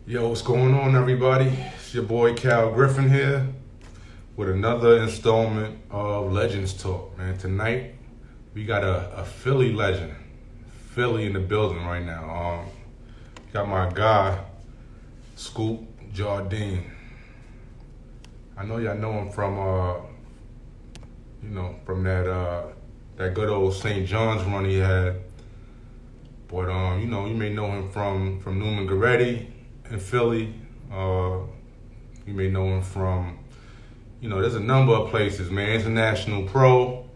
Yo, what's going on, everybody? It's your boy Cal Griffin here with another installment of Legends Talk. Man, tonight we got a Philly legend, Philly in the building right now. Got my guy Scoop Jardine. I know y'all know him from from that good old St. John's run he had. But you may know him from Neumann Goretti in Philly. You may know him from, there's a number of places, man. International pro.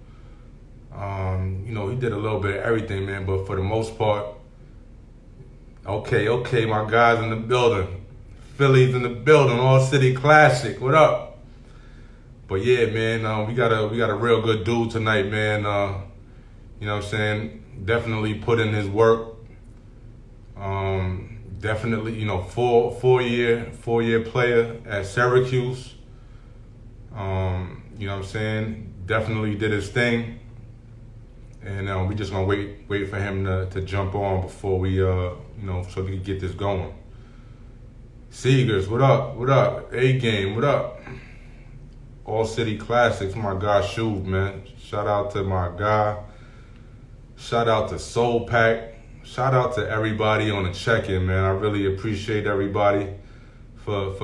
He did a little bit of everything, man. But for the most part, okay, my guys in the building. Philly's in the building. All City Classic. What up? But yeah, man, we got a real good dude tonight, man. You know what I'm saying? Definitely put in his work. Definitely, four-year player at Syracuse. You know what I'm saying? Definitely did his thing. And we just gonna wait for him to jump on before we so we can get this going. Seegers, what up? What up? A-Game, what up? All City Classics, my guy Shuv, man. Shout out to my guy. Shout out to Soul Pack. Shout out to everybody on the check-in, man. I really appreciate everybody for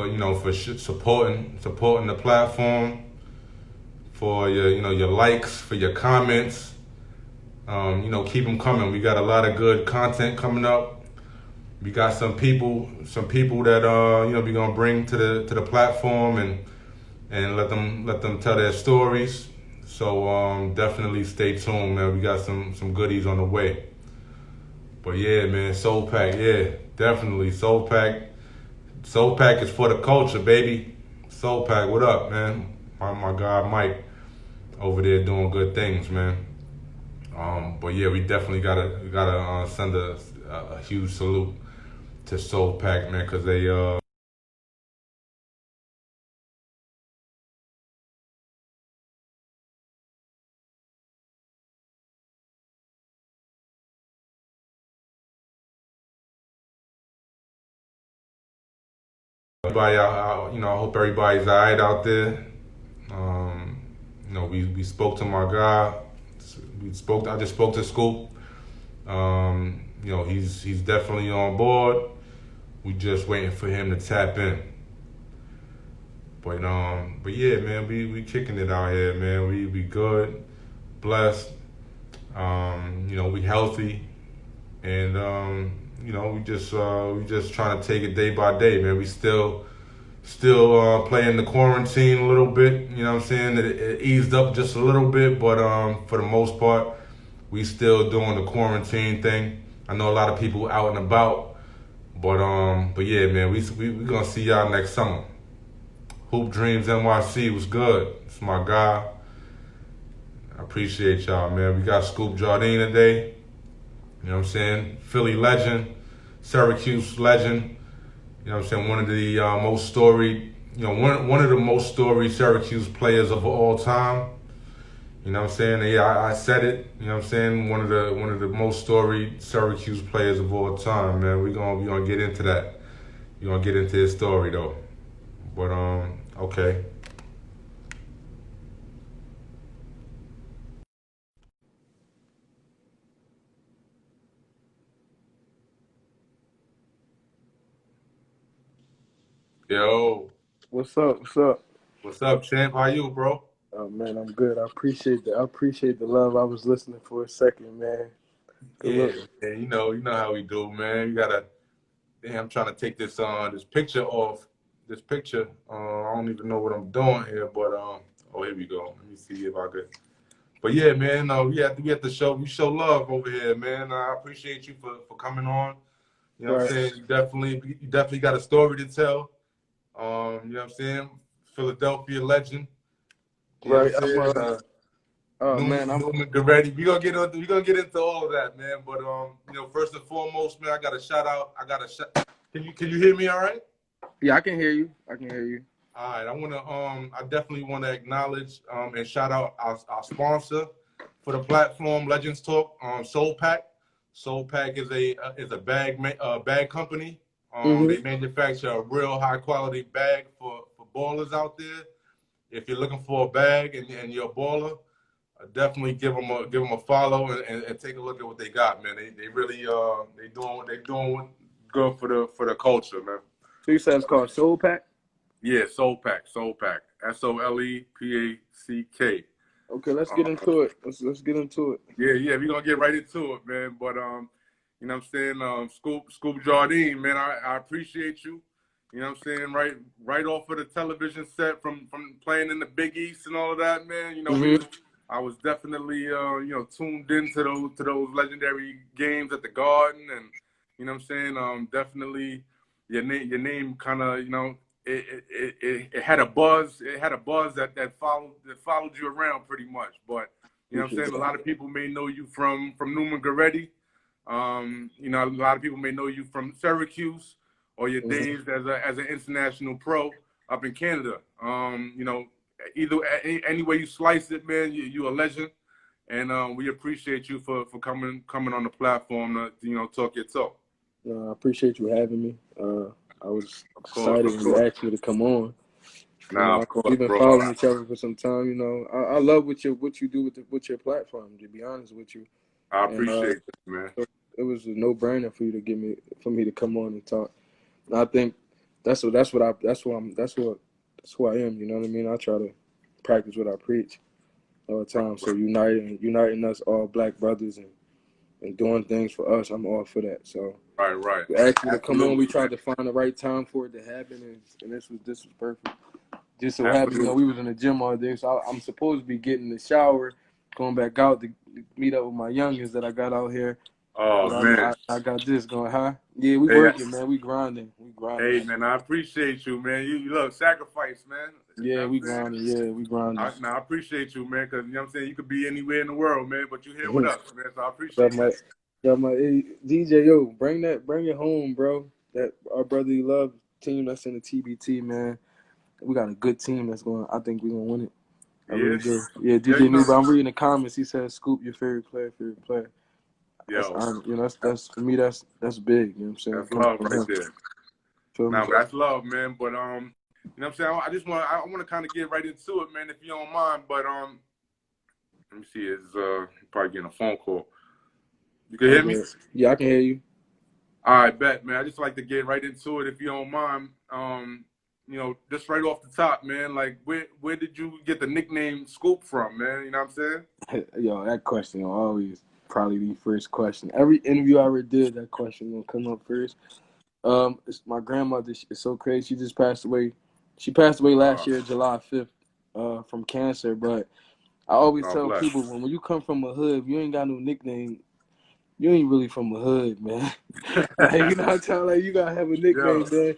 supporting the platform, for your likes, for your comments. Keep them coming. We got a lot of good content coming up. We got some people that we gonna bring to the platform and let them tell their stories. So definitely stay tuned, man. We got some goodies on the way. But yeah, man, Soul Pack, yeah, definitely Soul Pack. Soul Pack is for the culture, baby. Soul Pack, what up, man? My guy Mike over there doing good things, man. But yeah, we definitely gotta send a huge salute to Soul Pack, man, because they everybody, I hope everybody's alright out there. We spoke to my guy. I just spoke to Scoop. He's definitely on board. We just waiting for him to tap in. But yeah, man, we kicking it out here, man. We good, blessed. We healthy, and we just trying to take it day by day, man. We still playing the quarantine a little bit. You know what I'm saying? It eased up just a little bit, but for the most part, we still doing the quarantine thing. I know a lot of people out and about, but yeah, man, we gonna see y'all next summer. Hoop Dreams NYC was good. It's my guy. I appreciate y'all, man. We got Scoop Jardine today. You know what I'm saying? Philly legend, Syracuse legend. You know what I'm saying? One of the most storied, one of the most storied Syracuse players of all time. You know what I'm saying? Yeah, I said it. You know what I'm saying? One of the most storied Syracuse players of all time, man. We gonna get into that. We're gonna get into his story though. But okay. Yo, What's up? What's up? what's up, champ? How you, bro? Oh man, I'm good. I appreciate the love. I was listening for a second, man. Good Yeah, look. man. You know how we do, man. You gotta. Damn, I'm trying to take this picture off. This picture. I don't even know what I'm doing here, but oh, here we go. Let me see if I could. But yeah, man. We have to show love over here, man. I appreciate you for coming on. You know what I'm Right, saying? You definitely got a story to tell. You know what I'm saying? Philadelphia legend. You know what right. I'm saying? Oh man, Newman Goretti. We gonna get into all of that, man. But first and foremost, man, I got to shout out. Can you hear me? All right. yeah, I can hear you. I can hear you. All right. I definitely want to acknowledge and shout out our sponsor for the platform, Legends Talk. Soul Pack. Soul Pack is a bag company. Mm-hmm. They manufacture a real high quality bag for ballers out there. If you're looking for a bag and you're a baller, definitely give them a follow and take a look at what they got, man. They really they doing good for the culture, man. So you said it's called Soul Pack? Yeah, Soul Pack, SOLEPACK. Okay, let's get into it. Let's get into it. Yeah, we're gonna get right into it, man. But you know what I'm saying, Scoop Jardine, man, I appreciate you. You know what I'm saying, right off of the television set from playing in the Big East and all of that, man. You know, Mm-hmm. I was definitely tuned into those legendary games at the Garden, and you know what I'm saying, definitely your name kind of it had a buzz. It had a buzz that followed you around pretty much. But you know what I'm Appreciate saying? A that. lot of people may know you from Neumann Goretti. You know, a lot of people may know you from Syracuse or your Mm-hmm. days as an international pro up in Canada. You know, either any way you slice it, man, you a legend, and we appreciate you for coming on the platform to talk your talk. I appreciate you having me. I was Of course, excited of when you course. asked me to come on. Nah, of course, We've been bro. following each other for some time. You know, I love what you do with your platform. To be honest with you, I and appreciate that, man. so it was a no brainer for you to for me to come on and talk. And I think that's who I am. You know what I mean? I try to practice what I preach all the time. So uniting us all black brothers and doing things for us, I'm all for that. So Right. you asked me to come on. We Absolutely, man. tried to find the right time for it to happen, and this was perfect. Just so happened, Absolutely. we was in the gym all day, so I'm supposed to be getting in the shower, going back out to meet up with my youngins that I got out here. Oh But man. I got this going, huh? Yeah, we Hey, working, man. We grinding. hey, man. I appreciate you, man. You look sacrifice, man. You know Yeah, what we I'm saying? grinding. Yeah, we grinding. I appreciate you, man, because you know what I'm saying. You could be anywhere in the world, man, but you're here with us, man. So I got appreciate my that. hey, DJ, yo, bring it home, bro. That our brotherly love team that's in the TBT, man. We got a good team that's going. I think we're gonna win it. I Yeah, really do. Yeah, yeah. DJ New. I'm reading the comments. He said, "Scoop, your favorite player." That's Yo, that's for me. That's big. You know what I'm saying? that's Coming love from right him. there. Feel me? Nah, but that's love, man. But you know what I'm saying. I want to kind of get right into it, man, if you don't mind. But let me see. It's probably getting a phone call. You can I'm hear me? good. Yeah, I can hear you. All right, bet, man. I just like to get right into it if you don't mind. You know, just right off the top, man. Like, where did you get the nickname Scoop from, man? You know what I'm saying? Yo, that question will always probably be first question. Every interview I ever did, that question will come up first. It's my grandmother. It's so crazy. She just passed away. She passed away last year, July 5th, from cancer. But I always God tell bless. people when you come from a hood, if you ain't got no nickname, you ain't really from a hood, man. Like, you know what I'm saying? Like, you gotta have a nickname, Yo, man.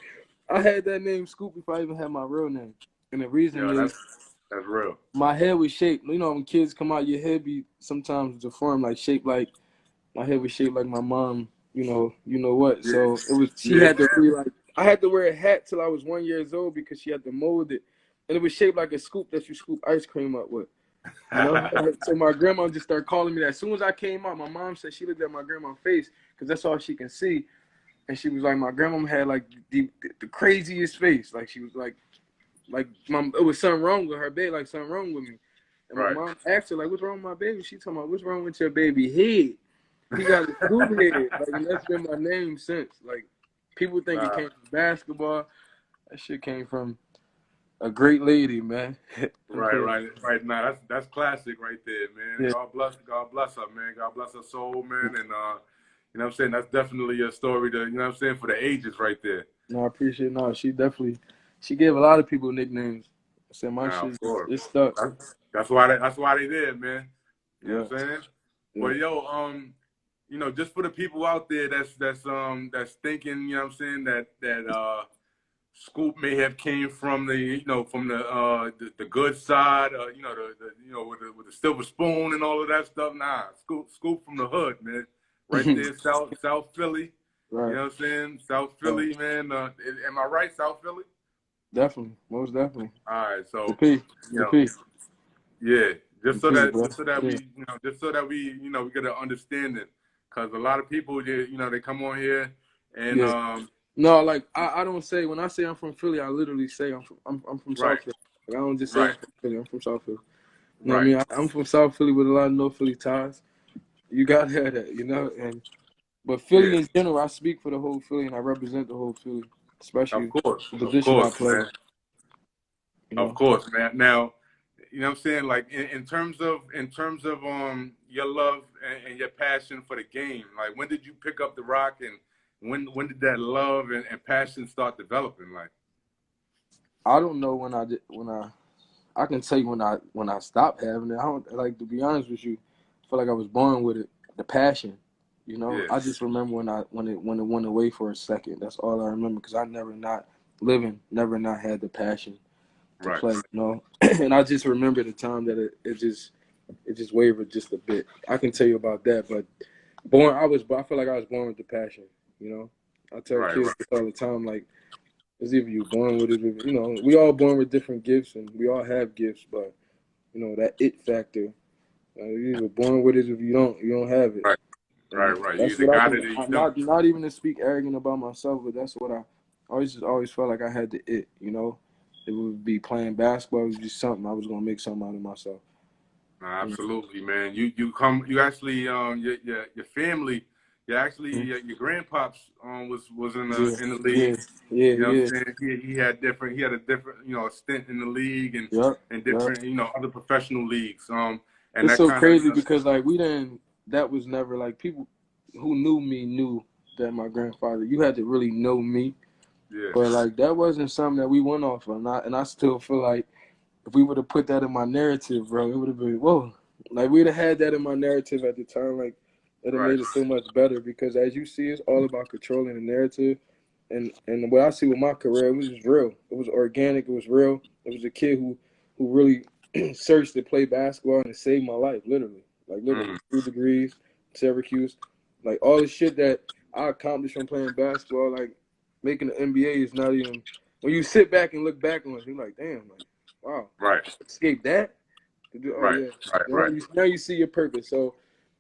I had that name Scoop before I even had my real name. And the reason yo, is that's real. my head was shaped. You know, when kids come out, your head be sometimes deformed, like shaped like my head was shaped like my mom. You know what? Yeah, So it was. She yeah. had to be like. I had to wear a hat till I was 1 year old because she had to mold it, and it was shaped like a scoop that you scoop ice cream up with. You know. So my grandma just started calling me that. As soon as I came out, my mom said she looked at my grandma's face because that's all she can see, and she was like, my grandma had like the craziest face. Like she was like mom, it was something wrong with her baby, like something wrong with me. And my Right. mom asked her, like, what's wrong with my baby? She told me, what's wrong with your baby head? He got a scoop head. Like, and that's been my name since. Like, people think it came from basketball. That shit came from a great lady, man. Right. Now that's classic right there, man. Yeah. God bless her, man. God bless her soul, man. And you know what I'm saying? That's definitely a story to, you know what I'm saying, for the ages right there. No, I appreciate it. No, she gave a lot of people nicknames. I said, my Now, shit, of course. it's stuck. That's why they did, man. You know Yeah. what I'm saying? Yeah. But yo, you know, just for the people out there that's thinking, you know what I'm saying, that Scoop may have came from the good side, you know, the with the silver spoon and all of that stuff. Nah, Scoop from the hood, man. Right there, South Philly. You Right. know what I'm saying? South Philly, man. Am I right, South Philly? Definitely. Most definitely. All right, The so P. you The know, P. yeah, The P, bro. just so that Yeah. we get an understanding, because a lot of people, they come on here and Yeah. No, like I don't say when I say I'm from Philly, I literally say I'm from Right, South Philly. Like, I don't just say I'm right, from Philly. I'm from South Philly. You know what I right. mean? I'm from South Philly with a lot of North Philly ties. You got to have that, you know. And but Philly Yeah, in general, I speak for the whole Philly and I represent the whole Philly, especially the of position I course, play. man. You Of know, course, man. Now, you know what I'm saying? Like in terms of your love and your passion for the game, like when did you pick up the rock and when did that love and passion start developing? Like, I don't know when I can tell you when I stopped having it. I don't like to be honest with you. I feel like I was born with it, the passion. You know, yeah, I just remember when it went away for a second. That's all I remember because I never not had the passion to right, play. You know, and I just remember the time that it just wavered just a bit. I can tell you about that, but I feel like I was born with the passion. You know, I tell right, kids right, this all the time, like it's either you born with it, you know, we all born with different gifts and we all have gifts, but you know that it factor. You either born with it if you don't have it, right, and right. You that's either what I got can. it or you I'm don't. not even to speak arrogant about myself, but that's what I always felt like I had the it. You know, it would be playing basketball. It was just something I was gonna make something out of myself. No, You know? absolutely, man. You actually your family, you actually your grandpops was Yeah, in the yeah, league. yeah, You know what yeah. I'm saying? He had a different, a stint in the league Yep, and yep. different, other professional leagues. And It's that so kind of, crazy because like we didn't. That was never like people who knew me knew that my grandfather. You had to really know me. yeah, But like that wasn't something that we went off of, and I still feel like if we would have put that in my narrative, bro, it would have been whoa. Like we'd have had that in my narrative at the time, like it'd have right. made it so much better because as you see, it's all about controlling the narrative. And what I see with my career, it was just real. It was organic. It was real. It was a kid who really searched to play basketball and it saved my life, literally. Like literally, Mm, 2 degrees, Syracuse, like all the shit that I accomplished from playing basketball, like making the NBA is not even. When you sit back and look back on it, you're like, damn, like, wow, right, escape that. Oh right, yeah, right, right. now you see your purpose. So,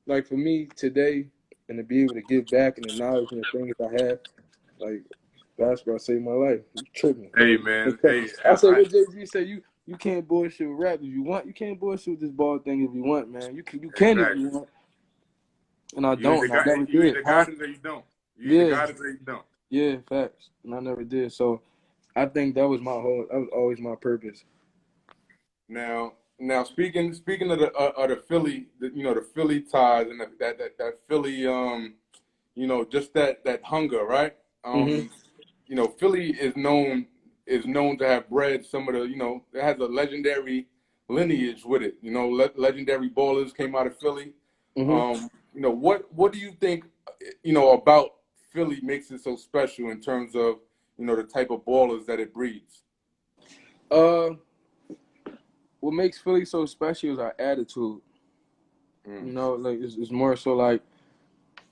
like for me today, and to be able to give back and the knowledge and the things I have, like basketball saved my life. You tripping? Hey, man. Hey, I say what Jay Z said. You can't bullshit with rap if you want. You can't bullshit with this ball thing if you want, man. You can if you exactly. want. And I don't. And I never You did, either huh? got it or you don't. You either Yeah, got it or you don't. yeah, facts. And I never did. So I think that was always my purpose. Now speaking of the Philly, the Philly ties and that Philly, just that hunger, right? Hmm. Philly is known to have bred some of the, it has a legendary lineage with it. Legendary ballers came out of Philly. Hmm. What do you think, about Philly makes it so special in terms of, the type of ballers that it breeds? Uh, what makes Philly so special is our attitude. Mm, You know, like it's more so like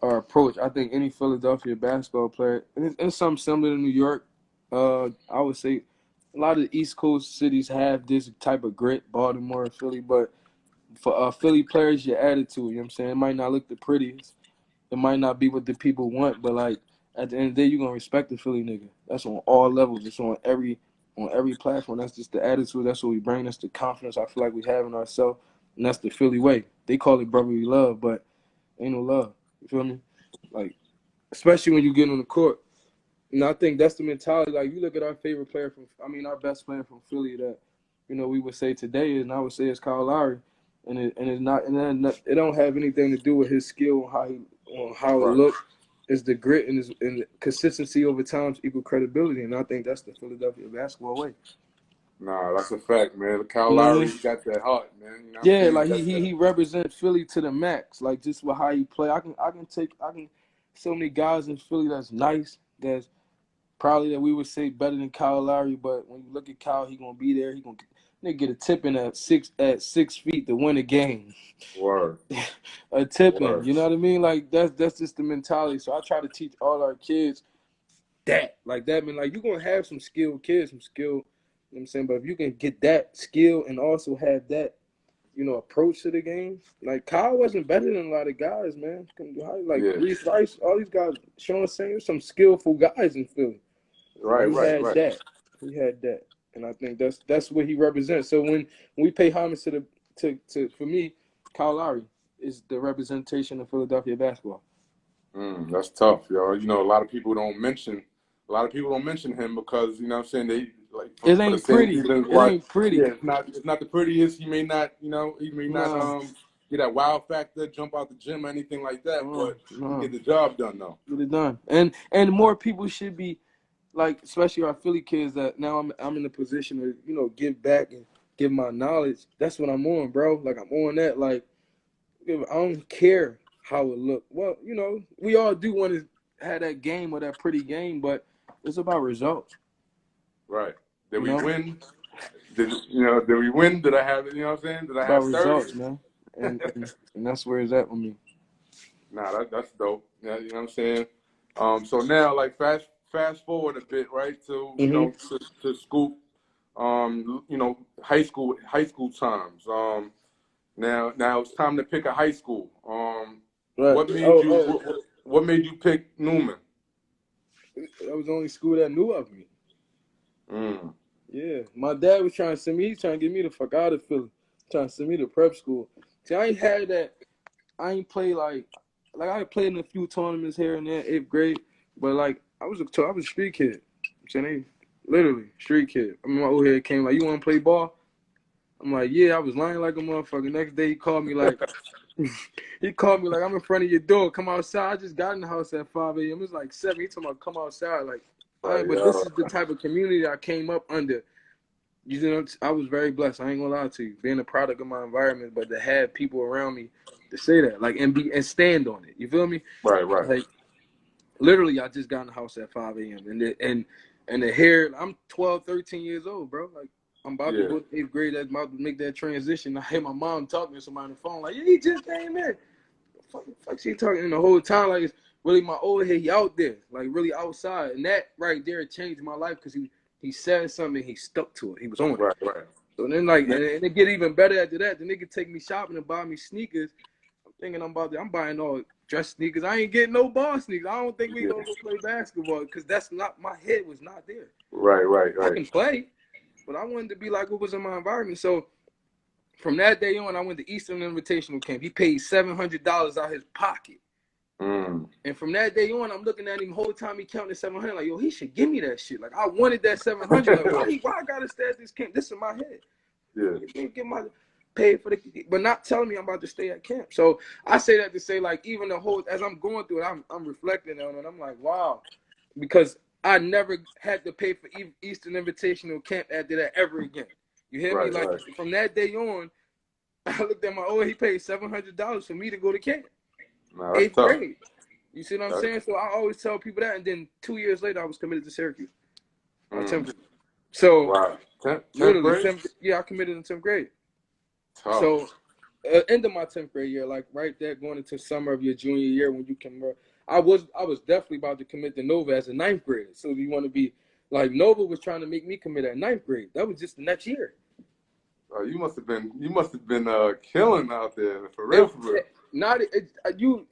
our approach. I think any Philadelphia basketball player, and it's something similar to New York. I would say a lot of the East Coast cities have this type of grit, Baltimore, Philly, but for Philly players, your attitude, you know what I'm saying? It might not look the prettiest. It might not be what the people want, but like at the end of the day, you're gonna respect the Philly nigga. That's on all levels. It's on every platform. That's just the attitude. That's what we bring. That's the confidence I feel like we have in ourselves, and that's the Philly way. They call it brotherly love, but ain't no love. You feel me? Like especially when you get on the court. And I think that's the mentality. Like you look at our favorite player our best player from Philly that, we would say today, and I would say it's Kyle Lowry, and it's not, it don't have anything to do with his skill on how it right. looked. It's the grit and consistency over time equal credibility, and I think that's the Philadelphia basketball way. Nah, that's a fact, man. Kyle You know what I Lowry, mean? he got that heart, man. You know what I'm Yeah, saying? He like got that. he represents Philly to the max. Like just with how he play, I can so many guys in Philly that's nice, that's probably that we would say better than Kyle Lowry, but when you look at Kyle, he gonna be there. He gonna get a tip in at 6 feet to win a game. Word, A tipping, word. you know what I mean? Like that's just the mentality. So I try to teach all our kids that. Like that mean like you're gonna have some skilled kids, some skill, you know what I'm saying? But if you can get that skill and also have that approach to the game. Like Kyle wasn't better than a lot of guys, man. Like Yeah. Reese Rice, all these guys. Sean Sanders, some skillful guys in Philly. Right. He had that, and I think that's what he represents. So when we pay homage to for me, Kyle Lowry is the representation of Philadelphia basketball. That's tough, yo. A lot of people don't mention him because what I'm saying, they like It for the ain't same pretty. reasons It why. ain't pretty. Yeah, it's not the prettiest. He may not No. get that wow factor, jump out the gym or anything like that, but he get the job done though. Get it done. And more people should be like, especially our Philly kids, that now I'm in the position to give back and give my knowledge. That's what I'm on, bro. Like I'm on that. Like I don't care how it look. Well, we all do want to have that game or that pretty game, but it's about results. Right. Did we win? Did we win? Did I have what I'm saying? Did I have 30? Results, man. And that's where it's at with me. Nah, that's dope. You know what I'm saying? So now, like, fast forward a bit, right? To to Scoop, high school times. Now it's time to pick a high school. Right. What made you pick Neumann? That was the only school that knew of me. Mm. Yeah, my dad was trying to send me. He's trying to get me the fuck out of Philly. Trying to send me to prep school. See, I ain't had that. I ain't played like I played in a few tournaments here and there, 8th grade. But like I was a street kid. I'm saying literally street kid. I mean, my old head came like, "You want to play ball?" I'm like, "Yeah." I was lying like a motherfucker. Next day he called me like, "I'm in front of your door. Come outside." I just got in the house at 5 a.m. It was like 7. He told me, "Come outside." Like, but this is the type of community I came up under. I was very blessed. I ain't gonna lie to you, being a product of my environment, but to have people around me to say that, like, and stand on it. You feel me? Right. Like, literally, I just got in the house at 5 a.m. and the hair. I'm 12, 13 years old, bro. Like, I'm about to go to 8th grade. I'm about to make that transition. I hear my mom talking to somebody on the phone, like, "Yeah, he just came in." Fuck, she talking the whole time like it's really my old head. He out there, like really outside, and that right there changed my life because he said something, he stuck to it. He was on it. Right. So then, like, and it get even better after that. The nigga take me shopping and buy me sneakers. I'm thinking I'm buying all dress sneakers. I ain't getting no ball sneakers. I don't think we gonna go play basketball because that's not, my head was not there. Right. I can play, but I wanted to be like what was in my environment. So from that day on, I went to Eastern Invitational Camp. He paid $700 out his pocket. And from that day on, I'm looking at him the whole time he counting $700. Like, yo, he should give me that shit. Like, I wanted that $700. Like, why I gotta stay at this camp? This is my head. Yeah. Get my paid for the, but not telling me I'm about to stay at camp. So I say that to say, like, even the whole, as I'm going through it, I'm reflecting on it. I'm like, wow, because I never had to pay for Eastern Invitational Camp after that ever again. You hear me? Like, from that day on, I looked at my old, he paid $700 for me to go to camp. Nah, 8th tough. grade. You see what I'm saying? So I always tell people that. And then 2 years later, I was committed to Syracuse. So, wow. 10th literally, grade? I committed in 10th grade. Tough. So, end of my 10th grade year, like right there, going into summer of your junior year when you can, I was definitely about to commit to Nova as a 9th grader. So you want to be like, Nova was trying to make me commit at 9th grade. That was just the next year. You must have been killing out there for real.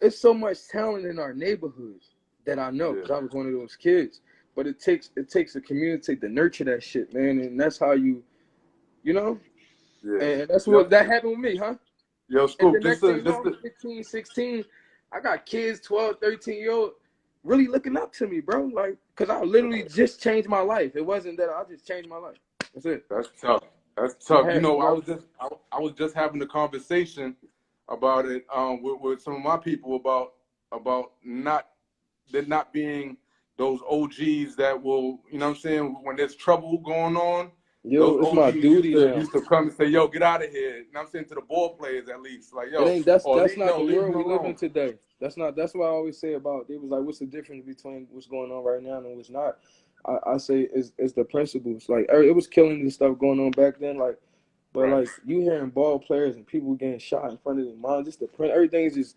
It's so much talent in our neighborhoods that I know because I was one of those kids. But it takes a community to nurture that shit, man, and that's how you know. Yeah. And that's what that happened with me, huh? Yo, Scoop, and the next thing you know, I'm 15, 16. I got kids, 12, 13-year-old, really looking up to me, bro. Like, because I literally just changed my life. It wasn't that I just changed my life. That's it. That's tough. I was just having a conversation about it with some of my people about not being those OGs that will, you know what I'm saying, when there's trouble going on. Yo, those it's my duty used to come and say, "Yo, get out of here." You know what I'm saying, to the ball players at least. Like, yo, that's not the world we live in today. That's what I always say about, they was like, what's the difference between what's going on right now and what's not? I say it's the principles. Like, it was killing and stuff going on back then, like, but like, you hearing ball players and people getting shot in front of their mom, just the print, everything's just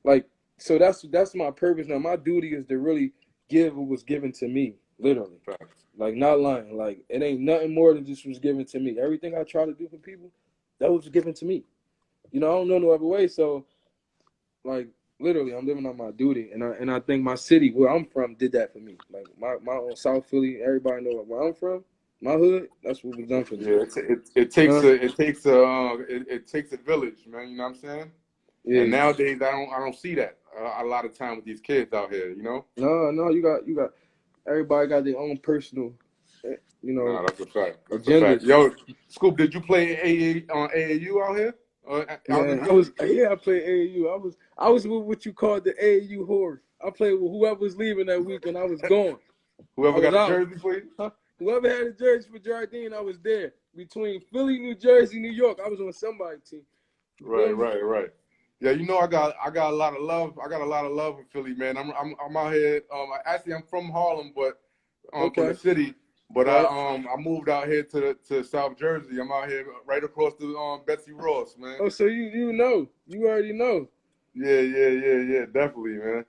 like, so that's my purpose now. My duty is to really give what was given to me, literally. Like, not lying. Like, it ain't nothing more than just was given to me. Everything I try to do for people, that was given to me. You know, I don't know no other way. So, like, literally, I'm living on my duty, and I think my city, where I'm from, did that for me. Like my own South Philly, everybody know where I'm from. My hood, that's what was done for me. Yeah, it takes a village, man. You know what I'm saying? And Yeah. nowadays, I don't see that a lot of time with these kids out here. You know? No, you got everybody got their own personal, you know, Nah, that's a fact. That's a fact. agendas. Yo, Scoop, did you play on AAU out here? Out in Man, Philly? I played AAU. I was with what you call the AAU horse. I played with whoever was leaving that weekend. I was gone. I Whoever was got a out. jersey for you? Huh? Whoever had a jersey for Jardine, I was there. Between Philly, New Jersey, New York, I was on somebody's team. You feel me? Right. Yeah, you know, I got a lot of love. I got a lot of love for Philly, man. I'm out here. Actually, I'm from Harlem, but from the Okay. city. But Right. I moved out here to South Jersey. I'm out here right across the Betsy Ross, man. Oh, so you know. You already know. Yeah, definitely, man.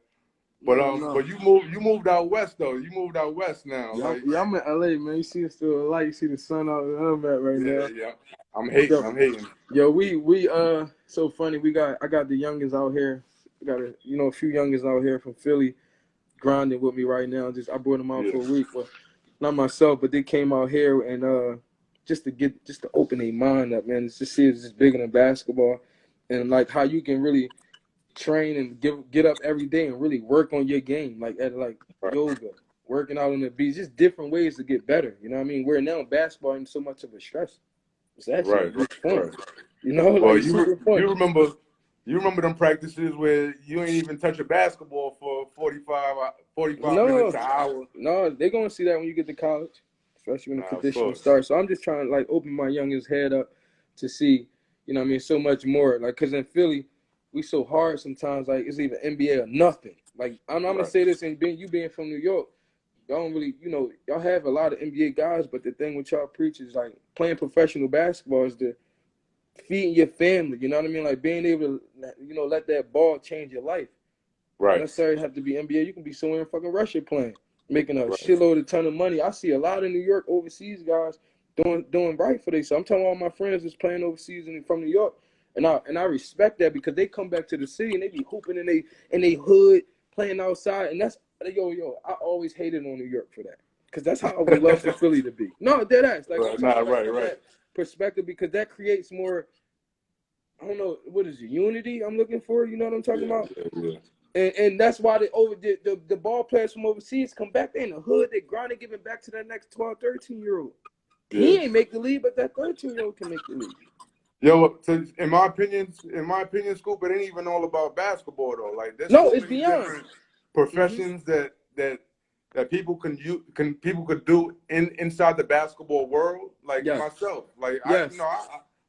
But No. but you moved out west though. You moved out west now, like I'm in LA, man. You see it's still a light. You see the sun out where I'm at right now. yeah. I'm hating. Yo, I'm hating. yo, we so funny. I got the youngins out here. We got a few youngins out here from Philly grinding with me right now. I brought them out Yeah, for a week, but not myself, but they came out here and just to open their mind up, man. It's just see it's just bigger than basketball, and like how you can really train and get up every day and really work on your game, like at like right, yoga, working out on the beach, just different ways to get better. You know what I mean? Where now basketball ain't so much of a stress. It's actually right, really fun. right. You know, like Well, it's super fun. you remember them practices where you ain't even touch a basketball for 45 minutes, No, an hour. no, they're gonna see that when you get to college, especially when the Nah, of conditioning course. starts. So I'm just trying to like open my youngest head up to see, you know what I mean, so much more. Like, cause in Philly, we so hard sometimes. Like it's either NBA or nothing. Like I'm gonna Right, say this, and being from New York, y'all don't really, y'all have a lot of NBA guys, but the thing with y'all preach is like playing professional basketball is the feeding your family. You know what I mean? Like being able to, let that ball change your life. Don't right, necessarily have to be NBA. You can be somewhere in fucking Russia playing, making a right. shitload of ton of money. I see a lot of New York overseas guys doing right for themselves. I'm telling all my friends that's playing overseas and from New York, and I respect that because they come back to the city and they be hooping in they hood, playing outside, and that's yo. I always hated on New York for that because that's how I would love for Philly to be. No, dead ass. Like I'm Right, talking nah, like right, from right. that perspective because that creates more. I don't know what is it, unity. I'm looking for. You know what I'm talking about? Yeah. And that's why the ball players from overseas come back. They in the hood. They grinding, giving back to that next 12, 13-year-old. Yeah. He ain't make the league, but that 13-year-old can make the league. Yo, in my opinion, Scoop, it ain't even all about basketball though. Like, there's No, so it's many beyond. different professions that people people could do inside the basketball world. Like Yes. myself, like Yes.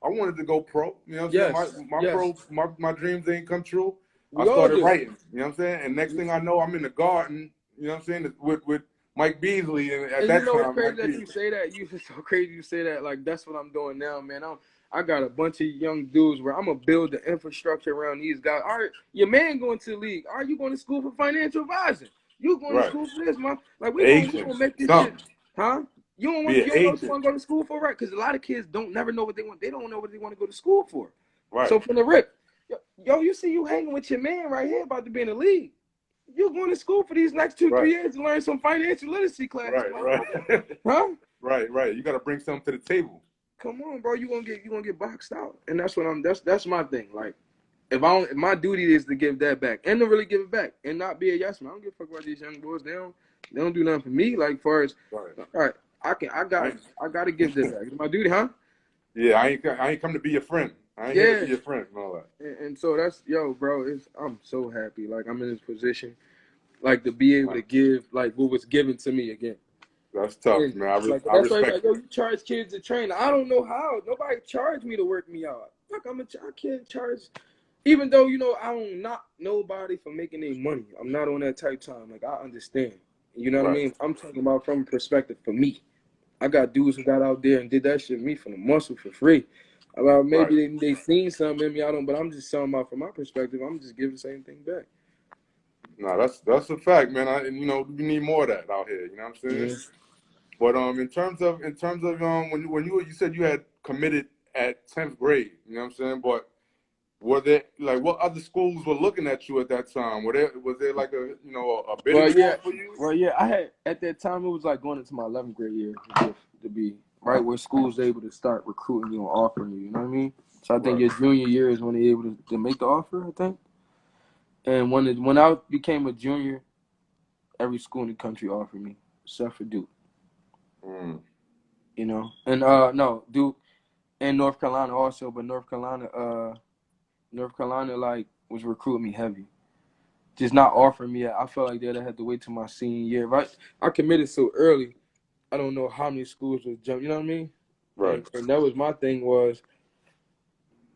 I wanted to go pro. You know what I'm Yes. saying? Yes. My dreams ain't come true. I We all started do. writing. You know what I'm saying? And next thing I know, I'm in the garden. You know what I'm saying? With Mike Beasley, and at And you that know it's time, crazy Mike that you Beasley. say that. It's so crazy you say that. Like that's what I'm doing now, man. I got a bunch of young dudes where I'm gonna build the infrastructure around these guys. All right, your man going to the league. Are you going to school for financial advising? You going to Right. school for this, man? Like we Agent. gonna make this shit, Something. huh? Be an You don't know what you agent. want to go to school for, right? Because a lot of kids don't never know what they want. They don't know what they want to go to school for. Right. So from the rip, you see you hanging with your man right here about to be in the league. You're going to school for these next 2, 3 Right. years to learn some financial literacy classes, Right. motherfucker. Huh? Right. You got to bring something to the table. Come on, bro. You gonna get boxed out, and that's my thing. Like, if my duty is to give that back and to really give it back and not be a yes man. I don't give a fuck about these young boys. They don't do nothing for me. Like, far as Right. all right, I got to give that back. It's my duty, huh? Yeah, I ain't come to be your friend. I ain't here to Yeah. be your friend and all that. And so that's bro. I'm so happy. Like I'm in this position, like to be able to give like what was given to me again. That's tough, And man. like I that's why respect like, yo, you charge kids to train. I don't know how. Nobody charged me to work me out. Fuck, I can't charge. Even though I don't knock nobody for making any money. I'm not on that type time. Like I understand. You know what I Right. mean? I'm talking about from a perspective for me. I got dudes who got out there and did that shit me from the muscle for free. About Right. maybe they seen something in me. I don't. But I'm just talking about from my perspective. I'm just giving the same thing back. No, that's a fact, man. And we need more of that out here. You know what I'm saying? Mm-hmm. But in terms of when you said you had committed at 10th grade, you know what I'm saying? But Were there like what other schools were looking at you at that time? Was there like a Well, bidding yeah. war for you? Well, yeah. I had at that time it was like going into my 11th grade year to be right where schools able to start recruiting you and offering you. You know what I mean? So I think Right. your junior year is when they're able to make the offer. I think. And when I became a junior, every school in the country offered me, except for Duke. Mm. You know, and no Duke and North Carolina also, but North Carolina like was recruiting me heavy. Just not offering me. I felt like they'd have had to wait till my senior year. If I committed so early, I don't know how many schools would jump. You know what I mean? Right. And that was my thing was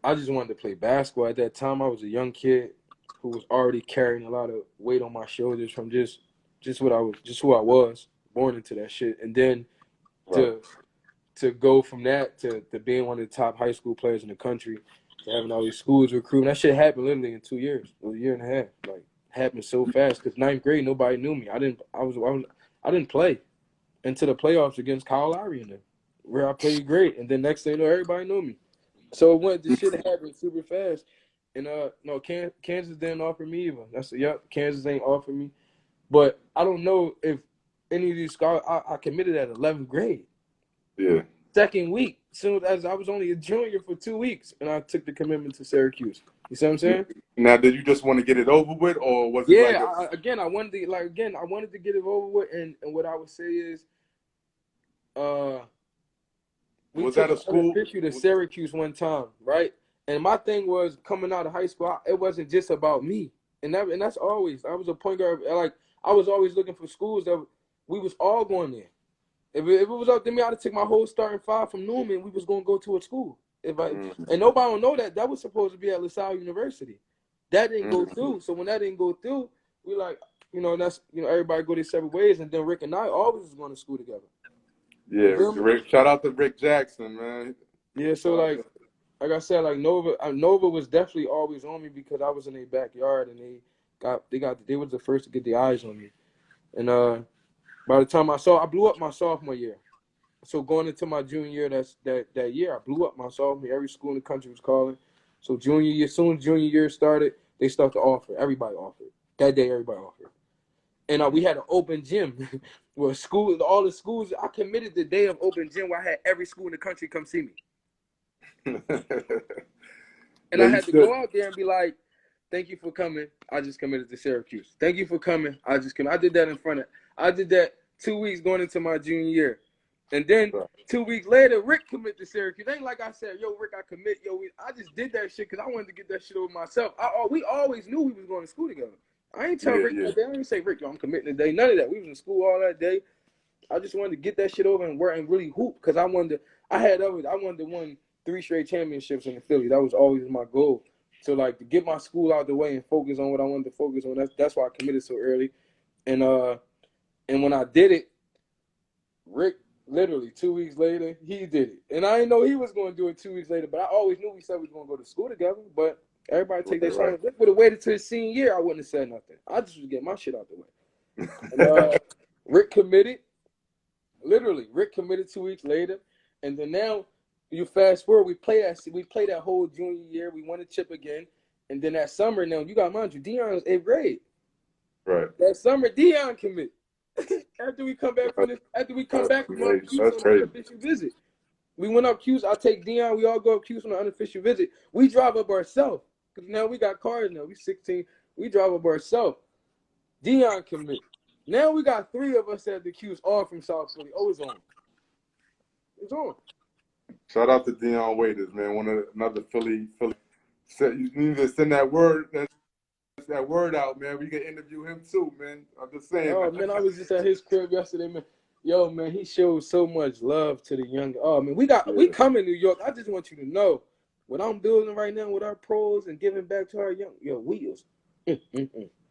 I just wanted to play basketball. At that time, I was a young kid who was already carrying a lot of weight on my shoulders from just who I was, born into that shit. And then Right. to go from that to being one of the top high school players in the country, to having all these schools recruiting. That shit happened literally in 2 years, or a year and a half. Like happened so fast because ninth grade nobody knew me. I didn't play into the playoffs against Kyle Lowry in there, where I played great, and then next thing you know, everybody knew me. So the shit happened super fast, and no, Kansas didn't offer me either. Kansas ain't offered me, but I don't know if any of these scholars. I committed at 11th grade. Yeah. Second week, soon as I was only a junior for 2 weeks, and I took the commitment to Syracuse. You see what I'm saying? Now, did you just want to get it over with, or was it like Yeah. I wanted to get it over with, and what I would say is, we was took that a an school? unofficial to Syracuse one time, right? And my thing was coming out of high school, it wasn't just about me, and that's always. I was a point guard, like I was always looking for schools that we was all going there. If it was up to me, I'd have took my whole starting five from Neumann. We was gonna go to a school. And nobody don't know that was supposed to be at LaSalle University. That didn't go through. So when that didn't go through, we like, that's everybody go their separate ways. And then Rick and I always was going to school together. Yeah, Rick. Shout out to Rick Jackson, man. Yeah, so like I said, like Nova was definitely always on me because I was in their backyard and they was the first to get their eyes on me. And by the time I blew up my sophomore year. So going into my junior year, that year, I blew up my sophomore year. Every school in the country was calling. So junior year, soon as junior year started, they started to offer. Everybody offered. That day, everybody offered. And we had an open gym where all the schools, I committed the day of open gym where I had every school in the country come see me. And I had to go out there and be like, thank you for coming. I just committed to Syracuse. Thank you for coming. I did that I did that 2 weeks going into my junior year. And then 2 weeks later, Rick committed to Syracuse. It ain't like I said, yo, Rick, I commit. I just did that shit because I wanted to get that shit over myself. We always knew we was going to school together. I ain't tell Rick that day. I ain't say, Rick, yo, I'm committing today. None of that. We was in school all that day. I just wanted to get that shit over and work and really hoop because I wanted to win 3 straight championships in the Philly. That was always my goal. So like to get my school out the way and focus on what I wanted to focus on. That's why I committed so early. And when I did it, Rick literally 2 weeks later, he did it. And I didn't know he was going to do it 2 weeks later, but I always knew we said we was going to go to school together. But everybody take their time. Rick would have waited till his senior year. I wouldn't have said nothing. I just was getting my shit out the way. And Rick committed. Literally, Rick committed 2 weeks later. And then now you fast forward, we play that whole junior year. We won a chip again. And then that summer, now you got to mind you, Dion was 8th grade. Right. That summer, Dion committed. After we come back from Cuse on the unofficial visit. We went up Cuse. I take Dion. We all go up Cuse on the unofficial visit. We drive up ourselves. Because now we got cars now. We 16. We drive up ourselves. Dion commit. Now we got 3 of us at the Cuse, all from South Philly. Oh, it's on. It's on. Shout out to Dion Waiters, man. Another Philly. You need to send that word out, man. We can interview him too, man. I'm just saying. Oh, man, I was just at his crib yesterday, man. Yo, man, he showed so much love to the young. Oh, man, we come in New York. I just want you to know what I'm building right now with our pros and giving back to our young wheels. Hey,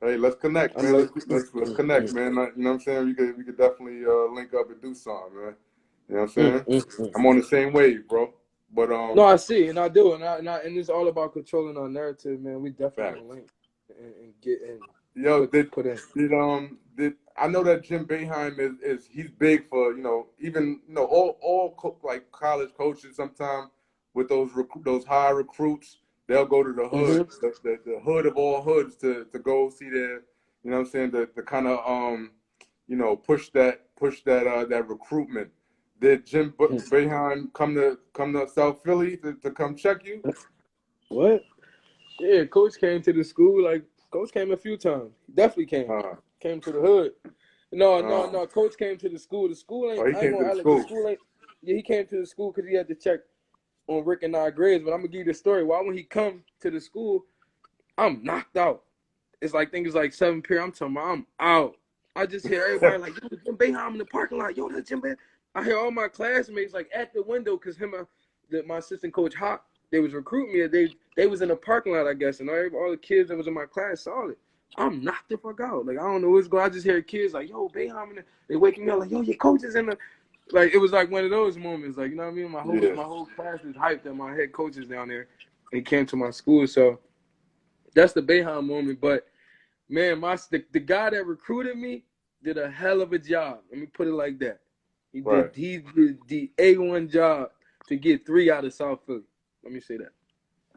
let's connect, man. Let's connect, man. You know what I'm saying? We could definitely link up and do something, man. You know what I'm saying? I'm on the same wave, bro. But no, I see, and I do, and it's all about controlling our narrative, man. We definitely link and get in. Yo, put in. I know that Jim Boeheim he's big for all like college coaches sometimes with those high recruits. they'll go to the hood, Mm-hmm. the hood of all hoods to go see their, you know what I'm saying, the kind of you know, push that that recruitment. Did Jim Boeheim come to South Philly to come check you? What? Yeah, coach came to the school. Like, coach came a few times. He definitely came. Uh, Came to the hood. No, no, uh, no. Coach came to the school. The school oh, ain't. he I ain't came to gonna the act like the school. school ain't. Yeah, he came to the school because he had to check on Rick and I grades. But I'm gonna give you the story. Why when he come to the school, I'm knocked out. It's like things like 7 period. I'm talking about I'm out. I just hear everybody like, yo, the Jim Boeheim in the parking lot. Yo, that's Jim Boeheim. I hear all my classmates like at the window because my assistant coach Hawk, they was recruiting me. They was in the parking lot, I guess, and all the kids that was in my class saw it. I'm knocked the fuck out. Like I don't know what's going on. I just hear kids like, yo, Boeheim in the, they waking me up like, yo, your coach is in the, like it was like one of those moments. Like, you know what I mean? Yeah, My whole class is hyped that my head coach is down there. He came to my school. So that's the Boeheim moment. But man, the guy that recruited me did a hell of a job. Let me put it like that. He right. did the A1 job to get 3 out of South Philly. Let me say that.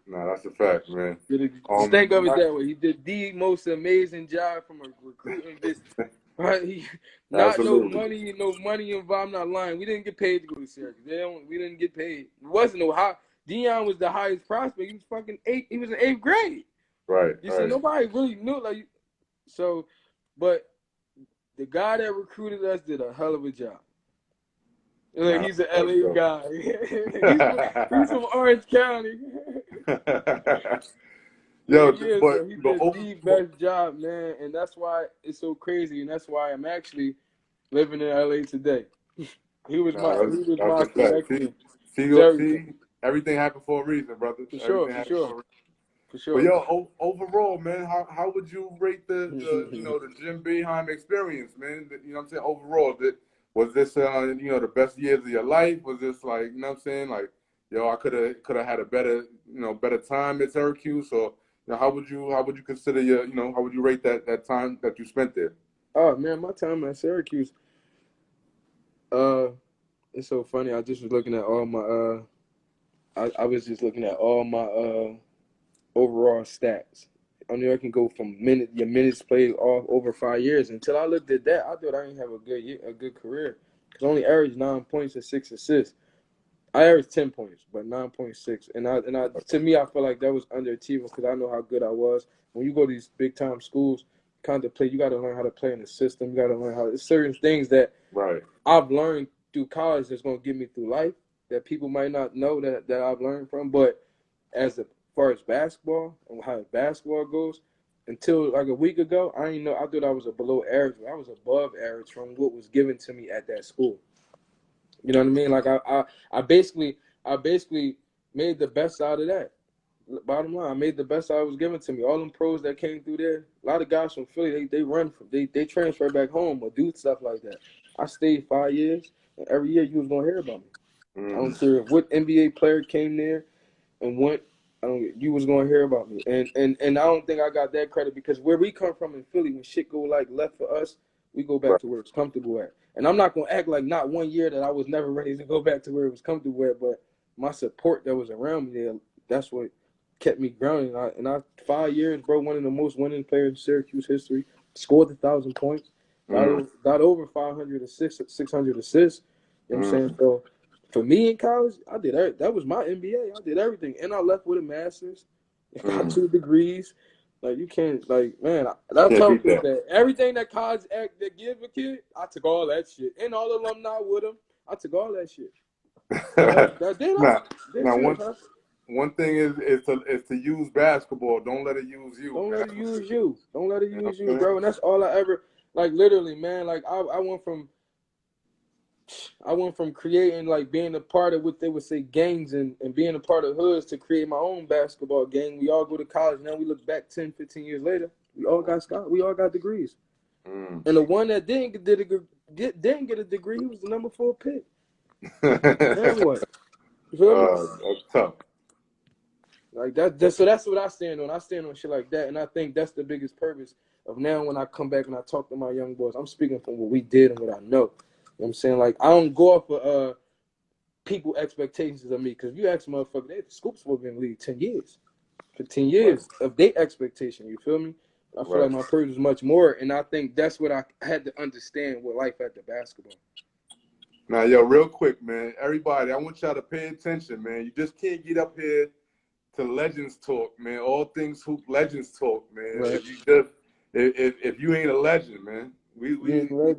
Nah, that's a fact, man. Just think of it Not, that way. He did the most amazing job from a recruiting business. Right? Not absolutely. no money involved. I'm not lying. We didn't get paid to go to Syracuse. We didn't get paid. It wasn't no high. Dion was the highest prospect. He was fucking 8. He was in 8th grade. Right, You see, right. nobody really knew like so. But the guy that recruited us did a hell of a job. Like, Nah, he's an that's LA dope. guy. he's from Orange County. Yeah, Yo, yeah. So he but did the best job, man, and that's why it's so crazy, and that's why I'm actually living in LA today. He was nah, that's my a fact. connection to everything. See, everything happened for a reason, brother. For sure, Everything for happened sure, for a reason. for But sure. yo, overall, man, how would you rate the you know, the Jim Boeheim experience, man? You know what I'm saying? Overall, was this you know, the best years of your life? Was this like, you know what I'm saying? Like, yo, I could have had a better, you know, better time at Syracuse, or you know, how would you consider your, you know, how would you rate that time that you spent there? Oh man, my time at Syracuse. Uh, it's so funny. I just was looking at all my I was just looking at all my overall stats. I knew I can go from your minutes played off over 5 years. Until I looked at that, I thought I didn't have a good career. Cause I only averaged 9 points and 6 assists. I averaged 10 points, but 9.6. And I to me, I feel like that was underachieving because I know how good I was. When you go to these big time schools, kind of play, you got to learn how to play in the system. You got to learn how. There's certain things that Right. I've learned through college that's going to get me through life that people might not know that I've learned from. But as far as basketball and how basketball goes, until like a week ago, I didn't know. I thought I was a below average. I was above average from what was given to me at that school. You know what I mean? Like I basically made the best out of that. Bottom line, I made the best out of what was given to me. All them pros that came through there, a lot of guys from Philly, they transfer back home or do stuff like that. I stayed 5 years, and every year you was gonna hear about me. I don't Mm, care what NBA player came there and went. You was gonna hear about me, and I don't think I got that credit because where we come from in Philly, when shit go like left for us, we go back right. to where it's comfortable at. And I'm not gonna act like not one year that I was never ready to go back to where it was comfortable at, but my support that was around me there, that's what kept me grounded. And I 5 years, bro, one of the most winning players in Syracuse history, scored 1,000 points, Mm, got over 500 assists, 600 assists. You know what I'm saying? mm. So for me in college, I did that was my MBA. I did everything, and I left with a master's. I got Mm. 2 degrees. Like you can't, like man. I Can't tell beat kids that. that everything that college act that give a kid, I took all that shit, and all the alumni with them. I took all that shit. That did I? now, Dead now serious, huh? one thing is to use basketball. Don't let it use you, Don't man. let it use you. Don't let it You know use what you, I'm saying? bro. And that's all I ever like. Literally, man. Like I went from creating like being a part of what they would say gangs and being a part of hoods to create my own basketball gang. We all go to college now. We look back 10, 15 years later. We all got degrees. Mm. And the one that didn't get a degree, he was the number 4 pick. Then what? You feel me? That's tough. Like that's what I stand on. I stand on shit like that, and I think that's the biggest purpose of now when I come back and I talk to my young boys. I'm speaking from what we did and what I know. You know what I'm saying? Like I don't go off of people expectations of me because if you ask motherfucker, they Scoop's supposed to be in the league 10 years. for 10 years of their expectation. You feel me? I feel like my purpose was much more, and I think that's what I had to understand with life after basketball. Now, yo, real quick, man, everybody, I want y'all to pay attention, man. You just can't get up here to Legends Talk, man. All things hoop Legends Talk, man. Right. If you just if you ain't a legend, man, we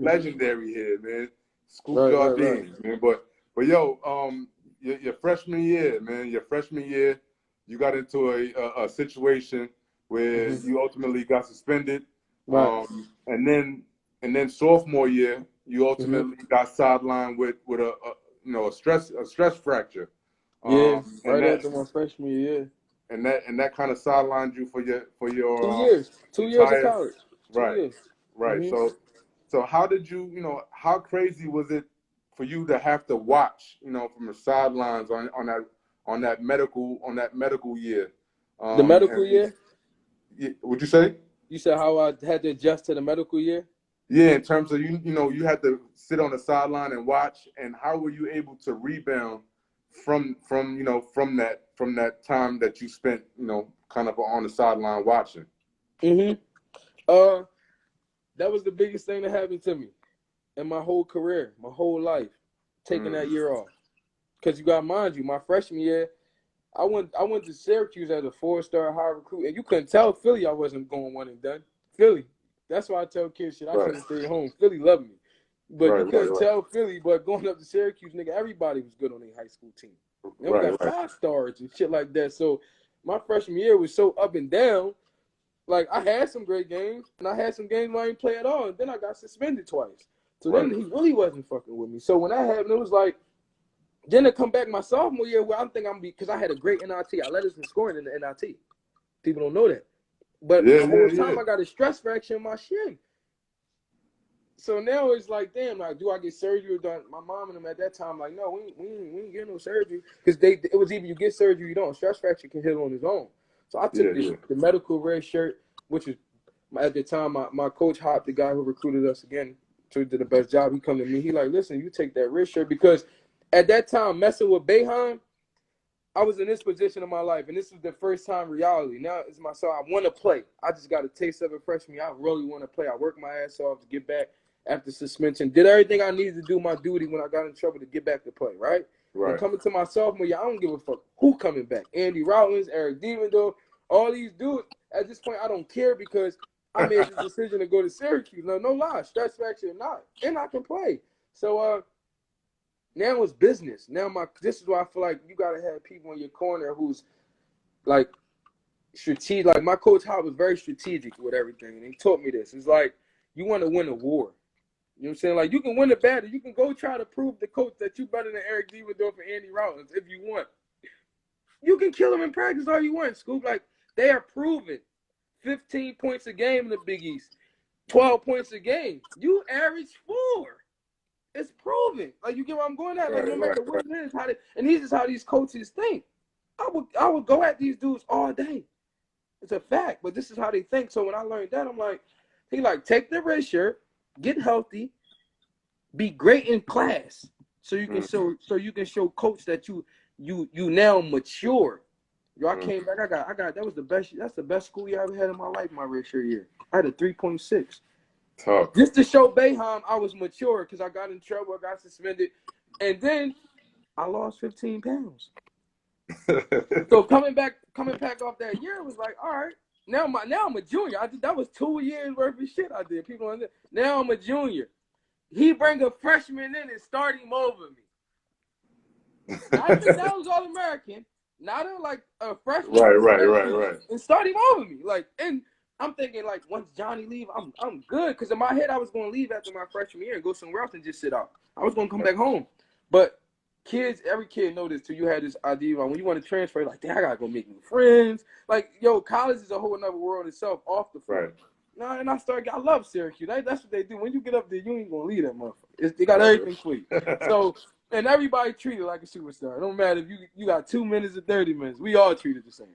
legendary here, man. Scoop Jardine, man. But yo, your freshman year, man, you got into a situation where you ultimately got suspended. And then sophomore year, you ultimately got sidelined with a stress fracture. After my freshman year. And that kind of sidelined you for your 2 years of college. 2 years. Right. So how did how crazy was it for you to have to watch, from the sidelines on that medical year? The medical year? What'd you say? You said how I had to adjust to the medical year? Yeah, in terms of you had to sit on the sideline and watch, and how were you able to rebound from that time that you spent kind of on the sideline watching? That was the biggest thing that happened to me in my whole career, my whole life, taking that year off. Because you got to mind you, my freshman year, I went to Syracuse as a 4-star high recruit, and you couldn't tell Philly I wasn't going one and done. Philly. That's why I tell kids shit. I should have stayed home. Philly loved me. But you couldn't tell Philly, but going up to Syracuse, nigga, everybody was good on their high school team. And we got 5 stars and shit like that. So my freshman year was so up and down. Like, I had some great games, and I had some games where I didn't play at all, and then I got suspended twice. So then he really wasn't fucking with me. So when that happened, it was like, then to come back my sophomore year where I'm thinking because I had a great NIT. I led us in scoring in the NIT. People don't know that. But the whole time I got a stress fracture in my shin. So now it's like, damn, like, do I get surgery? My mom and them at that time, like, no, we ain't getting no surgery. Because it was either you get surgery or you don't. Stress fracture can heal on its own. So I took the medical red shirt, which was, at the time, my coach Hop, the guy who recruited us again, so did the best job. He come to me. He like, listen, you take that red shirt. Because at that time, messing with Boeheim, I was in this position in my life, and this was the first time reality. Now it's myself. I want to play. I just got a taste of it freshman year. I really want to play. I worked my ass off to get back after suspension. Did everything I needed to do my duty when I got in trouble to get back to play, right? And coming to my sophomore year, I don't give a fuck who coming back. Andy Rollins, Eric Devendorf, all these dudes. At this point, I don't care because I made the decision to go to Syracuse. No lie, stress fracture or not, and I can play. So now it's business. Now this is why I feel like you gotta have people in your corner who's like strategic. Like my coach Howard was very strategic with everything, and he taught me this. It's like you want to win a war. You know what I'm saying? Like you can win a battle. You can go try to prove the coach that you better than Eric Devendorf and Andy Rollins if you want. You can kill them in practice all you want, Scoop. Like they are proven 15 points a game in the Big East, 12 points a game. You average 4. It's proven. Like you get what I'm going at. Like no matter what it is, and this is how these coaches think. I would go at these dudes all day. It's a fact, but this is how they think. So when I learned that, I'm like, take the red shirt, get healthy, be great in class, so you can show coach that you now mature. Yo, I came back. I got that was the best. That's the best school year I ever had in my life. My red shirt year, I had a 3.6. Tough. Just to show Boeheim I was mature because I got in trouble, I got suspended, and then I lost 15 pounds. So coming back off that year was like, all right, now I'm a junior. That was 2 years worth of shit I did. People on now I'm a junior. He bring a freshman in and start him over me. Not even that was All American. Not like a freshman. Right. And start him over me. Like, and I'm thinking like once Johnny leave, I'm good. Because in my head I was going to leave after my freshman year and go somewhere else and just sit out. I was going to come back home. But every kid know this too. You had this idea like when you want to transfer, like, damn, I gotta go make new friends. Like, yo, college is a whole another world itself off the floor. Right. Nah, and I love Syracuse. That's what they do. When you get up there, you ain't gonna leave that motherfucker. They got everything for you. So, and everybody treated like a superstar. It don't matter if you got 2 minutes or 30 minutes. We all treated the same.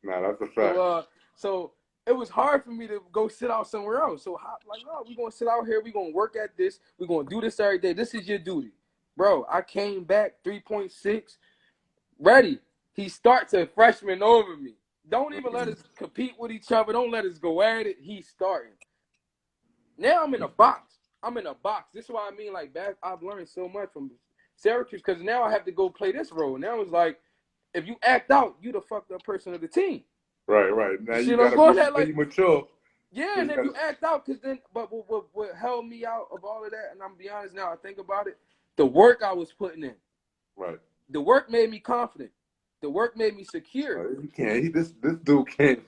Nah, that's a fact. So it was hard for me to go sit out somewhere else. So no, we're gonna sit out here. We're gonna work at this. We're gonna do this every day. This is your duty. Bro, I came back 3.6, ready. He starts a freshman over me. Don't even let us compete with each other. Don't let us go at it. He's starting. Now I'm in a box. This is why I mean, like, I've learned so much from Syracuse because now I have to go play this role. Now it's like, if you act out, you the fucked up person of the team. Right. Now you gotta be mature. Yeah, and if you act out, because then, but what held me out of all of that, and I'm gonna be honest now, I think about it, the work I was putting in. Right. The work made me confident. The work made me secure. You can't. This dude can't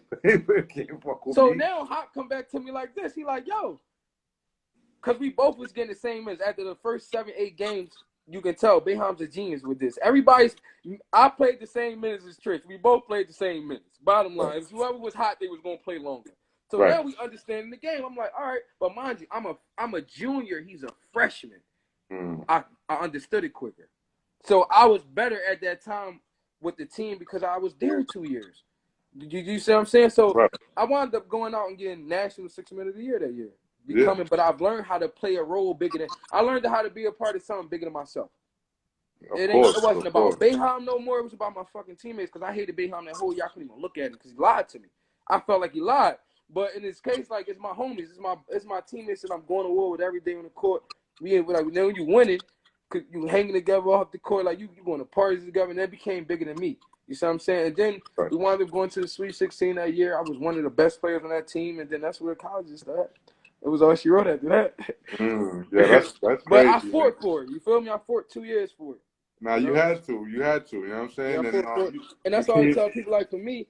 fuck with So me. now Hop come back to me like this. He like, yo, because we both was getting the same minutes. After the first 7-8 games, you can tell Boeheim's a genius with this. I played the same minutes as Trish. We both played the same minutes. Bottom line, if whoever was hot, they was going to play longer. So now we understand the game. I'm like, all right. But mind you, I'm a junior. He's a freshman. I understood it quicker. So I was better at that time with the team because I was there 2 years. You see what I'm saying? So I wound up going out and getting National 6-Man of the Year that year. But I've learned how to play a role bigger than – I learned how to be a part of something bigger than myself. It wasn't about Boeheim no more. It was about my fucking teammates because I hated Boeheim that whole year. I couldn't even look at him because he lied to me. I felt like he lied. But in this case, like, it's my homies. It's my teammates that I'm going to war with every day on the court. Then when you winning, you hanging together off the court, like you going to parties together, and that became bigger than me. You see what I'm saying? And then we wound up going to the Sweet 16 that year. I was one of the best players on that team, and then that's where college started. It was all she wrote after that. Yeah, that's crazy. But I fought for it. You feel me? I fought 2 years for it. Now you had to. You know what I'm saying? Yeah, and that's all I tell people. Like for me,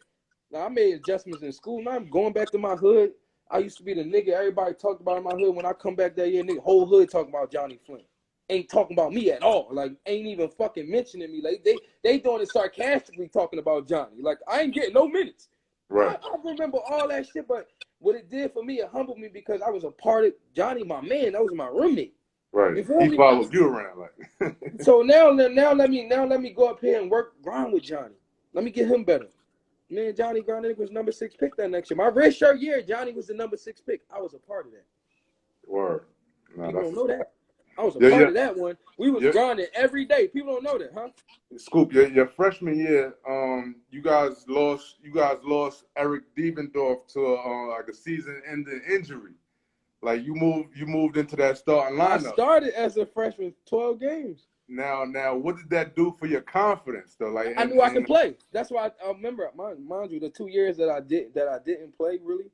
now I made adjustments in school. Now I'm going back to my hood. I used to be the nigga everybody talked about in my hood. When I come back that year, nigga, whole hood talking about Johnny Flynn. Ain't talking about me at all. Like, ain't even fucking mentioning me. Like, they doing it sarcastically talking about Johnny. Like, I ain't getting no minutes. Right. I remember all that shit, but what it did for me, it humbled me because I was a part of Johnny, my man. That was my roommate. Right. You feel he me? followed you around, like. So now let me go up here and grind with Johnny. Let me get him better. Man, Johnny Garnett was number 6 pick that next year. My red shirt year, Johnny was the number 6 pick. I was a part of that. Word. People don't know that. I was a part of that one. We was grinding every day. People don't know that, huh? Scoop, your freshman year, you guys lost Eric Devendorf to like a season-ending injury. Like you moved into that starting lineup. I started as a freshman, 12 games. Now, what did that do for your confidence, though? Like I knew I could play. That's why I remember, mind you, the 2 years that I didn't play really.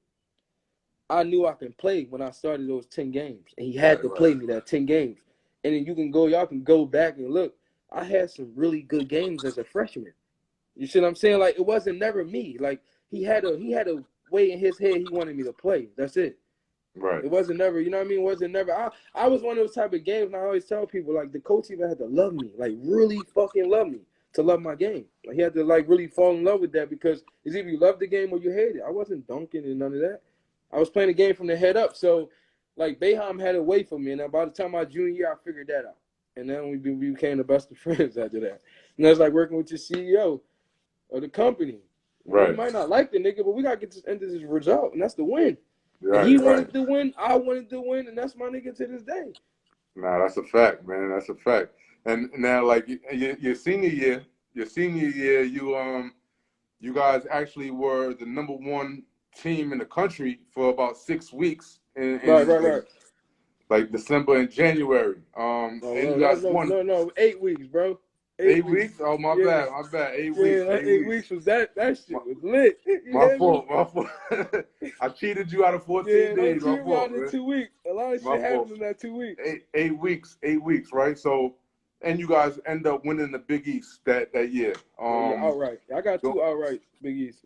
I knew I could play when I started those 10 games, and he had to play me that 10 games. And then y'all can go back and look. I had some really good games as a freshman. You see what I'm saying? Like, it wasn't never me. Like, he had a way in his head he wanted me to play. That's it. Right. It wasn't never, you know what I mean? It wasn't never. I was one of those type of games, and I always tell people, like, the coach even had to love me, like, really fucking love me to love my game. Like, he had to, like, really fall in love with that because it's either you love the game or you hate it. I wasn't dunking and none of that. I was playing the game from the head up. So, like, Boeheim had a way for me. And by the time my junior year, I figured that out. And then we became the best of friends after that. And that's like working with your CEO of the company. Right. You might not like the nigga, but we got to get to end this result. And that's the win. Right, and he wanted to win. I wanted to win. And that's my nigga to this day. Nah, that's a fact, man. That's a fact. And now, like, your senior year, you guys actually were the number 1 team in the country for about 6 weeks. Right. Like December and January. And you guys won. No, 8 weeks, bro. 8 weeks? Oh, my bad. 8 weeks. Yeah, 8 weeks was that shit was lit. My fault. I cheated you out of 14 days. My fault, man. 2 weeks. A lot of shit happened in that 2 weeks. 8 weeks, right? So, and you guys end up winning the Big East that year. Outright. I got 2 outright Big East.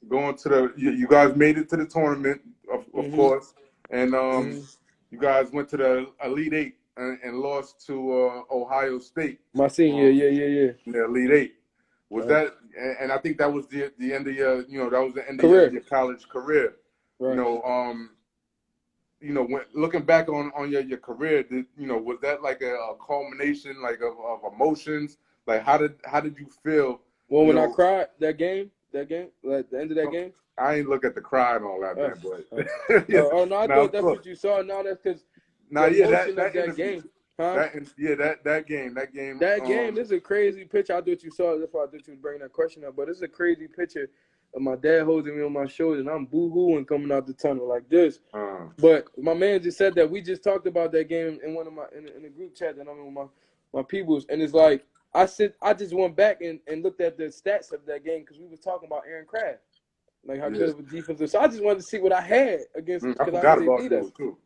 Going to you guys made it to the tournament, of course, and you guys went to the Elite 8 and lost to Ohio State. My senior, yeah. The Elite 8 was that, and I think that was the end of your, that was the end career. Of your college career. Right. When looking back on your career, was that like a culmination like of emotions? Like how did you feel? Well, when I cried that game, like the end of that game. I ain't look at the cry and all that, man. But no, I thought that's what you saw. No, that's because that game. Huh? That game. That game, this is a crazy picture. I thought you saw it. That's why I thought you was bringing that question up. But it's a crazy picture and my dad holding me on my shoulder, and I'm boo-hooing coming out the tunnel like this. But my man just said that we just talked about that game in one of my in the group chat that I'm in with my peoples, and it's like I just went back and looked at the stats of that game because we were talking about Aaron Craft, like how good of a defensive. So I just wanted to see what I had against. I forgot about those too.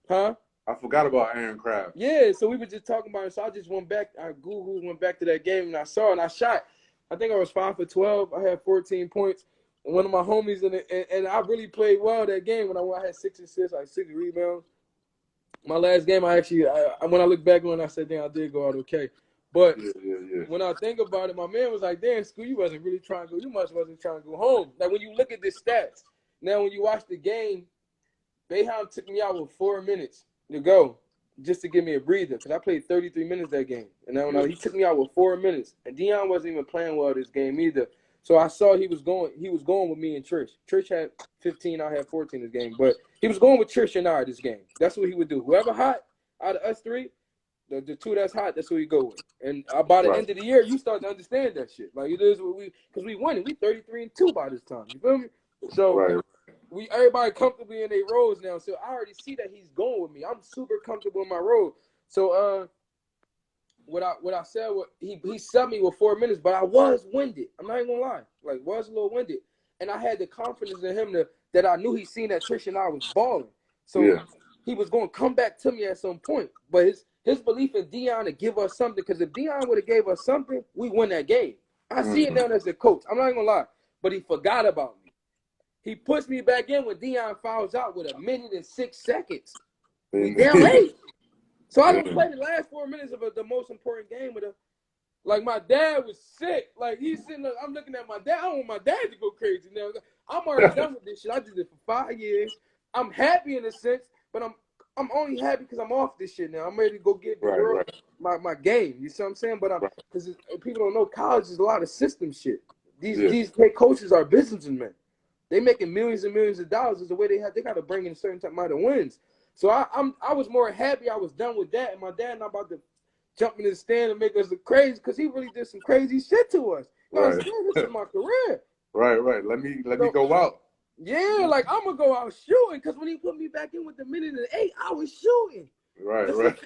Huh? I forgot about Aaron Craft. Yeah, so we were just talking about it. So I just went back. I went back to that game and I saw it and I shot. I think I was 5 for 12. I had 14 points. And one of my homies in it, and I really played well that game when I had 6 assists, like 6 rebounds. My last game, I when I look back on it, I said, damn, I did go out okay. But when I think about it, my man was like, damn, school, you wasn't really trying to go. You much wasn't trying to go home. Like, when you look at the stats, now when you watch the game, Boeheim took me out with 4 minutes to go just to give me a breather because I played 33 minutes that game. And now he took me out with 4 minutes. And Deion wasn't even playing well this game either. So I saw he was going with me and Trish. Trish had 15, I had 14 this game. But he was going with Trish and I this game. That's what he would do. Whoever hot out of us three, the two that's hot, that's who he go with. And by the end of the year, you start to understand that shit. Like, it is what because we won it. We 33-2 by this time. You feel me? So everybody comfortably in their roles now. So I already see that he's going with me. I'm super comfortable in my role. So what I said, he subbed me with 4 minutes, but I was winded. I'm not even gonna lie, like was a little winded, and I had the confidence in him that I knew he seen that Trish and I was balling, so he was gonna come back to me at some point. But his belief in Deion to give us something, because if Deion would have gave us something, we win that game. I see it now as a coach. I'm not even gonna lie, but he forgot about me. He puts me back in when Deion fouls out with 1 minute and 6 seconds. We damn late. So I didn't play the last 4 minutes of the most important game with him. Like, my dad was sick. Like, he's sitting there, I'm looking at my dad. I don't want my dad to go crazy now. I'm already done with this shit. I did it for 5 years. I'm happy in a sense, but I'm only happy because I'm off this shit now. I'm ready to go get my game. You see what I'm saying? But because people don't know, college is a lot of system shit. These head coaches are businessmen. They making millions and millions of dollars. Is the way they got to bring in a certain amount of wins. So I was more happy I was done with that, and my dad not about to jump in the stand and make us look crazy because he really did some crazy shit to us. You know what I'm saying? This is my career. Right. Let me go out. Yeah, like I'm gonna go out shooting because when he put me back in with the minute and 8, I was shooting. Right. Like,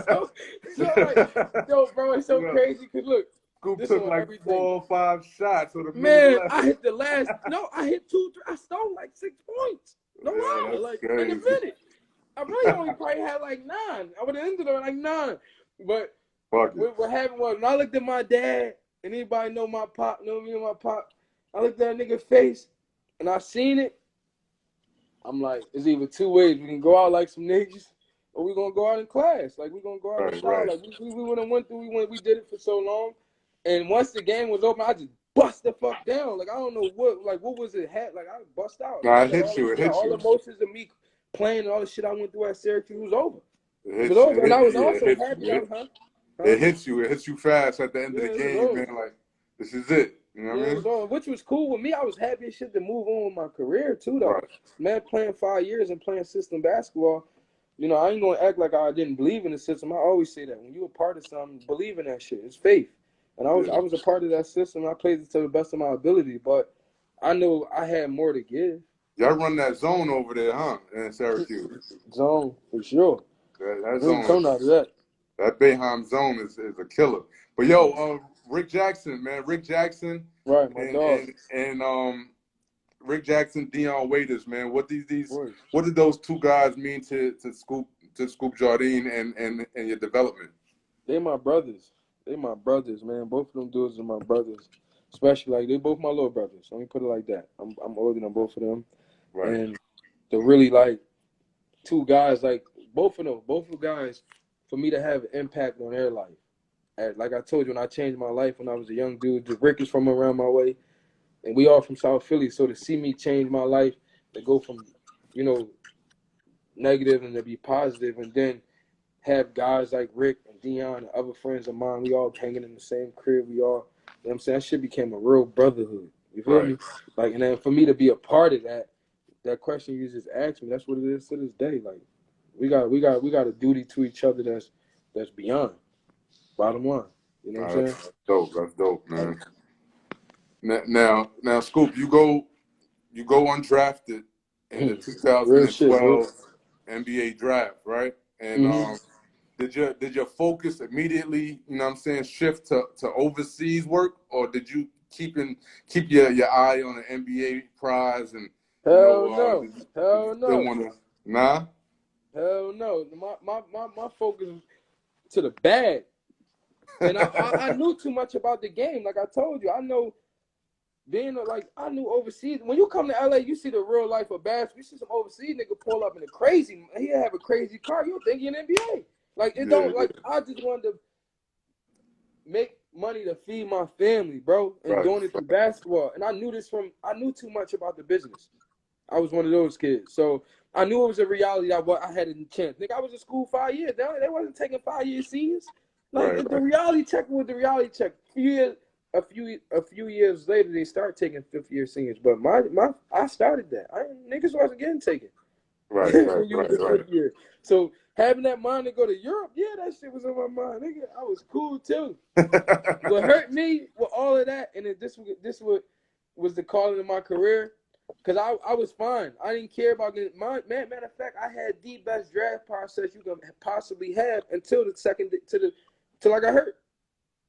so like, yo, bro, it's so crazy because look. Scoop took like everything. 4 or 5 shots. So I hit the last. No, I hit 2, 3. I stole like 6 points. No lie, like crazy. In a minute. I really only probably had like 9. I would have ended up like 9. But what happened was when I looked at my dad, and anybody know my pop, know me and my pop, I looked at that nigga's face, and I seen it. I'm like, it's either 2 ways. We can go out like some niggas, or we gonna go out in class. Like, we gonna go out in style. Like, we would have went through. We did it for so long. And once the game was open, I just bust the fuck down. Like, I don't know what was it had. Like, I bust out. Nah, it hit you. It hit you. All the emotions of me playing and all the shit I went through at Syracuse was over. It was over. And I was also happy. It hits you. It hits you fast at the end of the game, man. Like, this is it. You know what I mean? Which was cool with me. I was happy as shit to move on with my career, too, though. Man, playing 5 years and playing system basketball, you know, I ain't going to act like I didn't believe in the system. I always say that. When you're a part of something, believe in that shit. It's faith. And I was a part of that system. I played it to the best of my ability, but I knew I had more to give. Y'all run that zone over there, huh? In Syracuse. Zone, for sure. That zone. Coming out of that. That Boeheim zone is a killer. But yo, Rick Jackson, man. Rick Jackson. Right, my dog. And Rick Jackson, Dion Waiters, man. What did those 2 guys mean to Scoop Jardine and your development? They my brothers. They my brothers, man. Both of them dudes are my brothers. Especially, like, they both my little brothers. Let me put it like that. I'm older than both of them. Right. And they're really, like, 2 guys, like, both of guys, for me to have an impact on their life. Like I told you, when I changed my life when I was a young dude, Rick is from around my way, and we all from South Philly. So to see me change my life, to go from, you know, negative and to be positive, and then have guys like Rick and Dion and other friends of mine, we all hanging in the same crib. We all, you know what I'm saying? That shit became a real brotherhood. You feel me? Like, and then for me to be a part of that question you just asked me, that's what it is to this day. Like, we got a duty to each other that's beyond. Bottom line. You know what I'm saying? That's dope, man. Now, Scoop, you go undrafted in the Real shit, bro. 2012 NBA draft, right? And did your focus immediately, you know what I'm saying, shift to overseas work, or did you keep your eye on the NBA prize, and Hell no. did you Hell still no. want to? Nah. Hell no. My focus was to the bag. And I knew too much about the game. Like I told you, I know I knew overseas. When you come to LA, you see the real life of basketball. You see some overseas nigga pull up in a crazy, he have a crazy car. You think he in NBA. Like it don't I just wanted to make money to feed my family, bro, and doing it through basketball. And I knew too much about the business. I was one of those kids. So I knew it was a reality that I had a chance. Nigga, I was in school 5 years. They wasn't taking 5 year seniors. Like the reality check was the reality check. A few years later, they start taking 5th year seniors. But I started that. Niggas wasn't getting taken. Right. When you was in 5th year. So having that mind to go to Europe, yeah, that shit was on my mind. Nigga, I was cool too. What hurt me with all of that, and this was the calling of my career. Cause I was fine. I didn't care about it. Matter of fact, I had the best draft process you can possibly have until till I got hurt.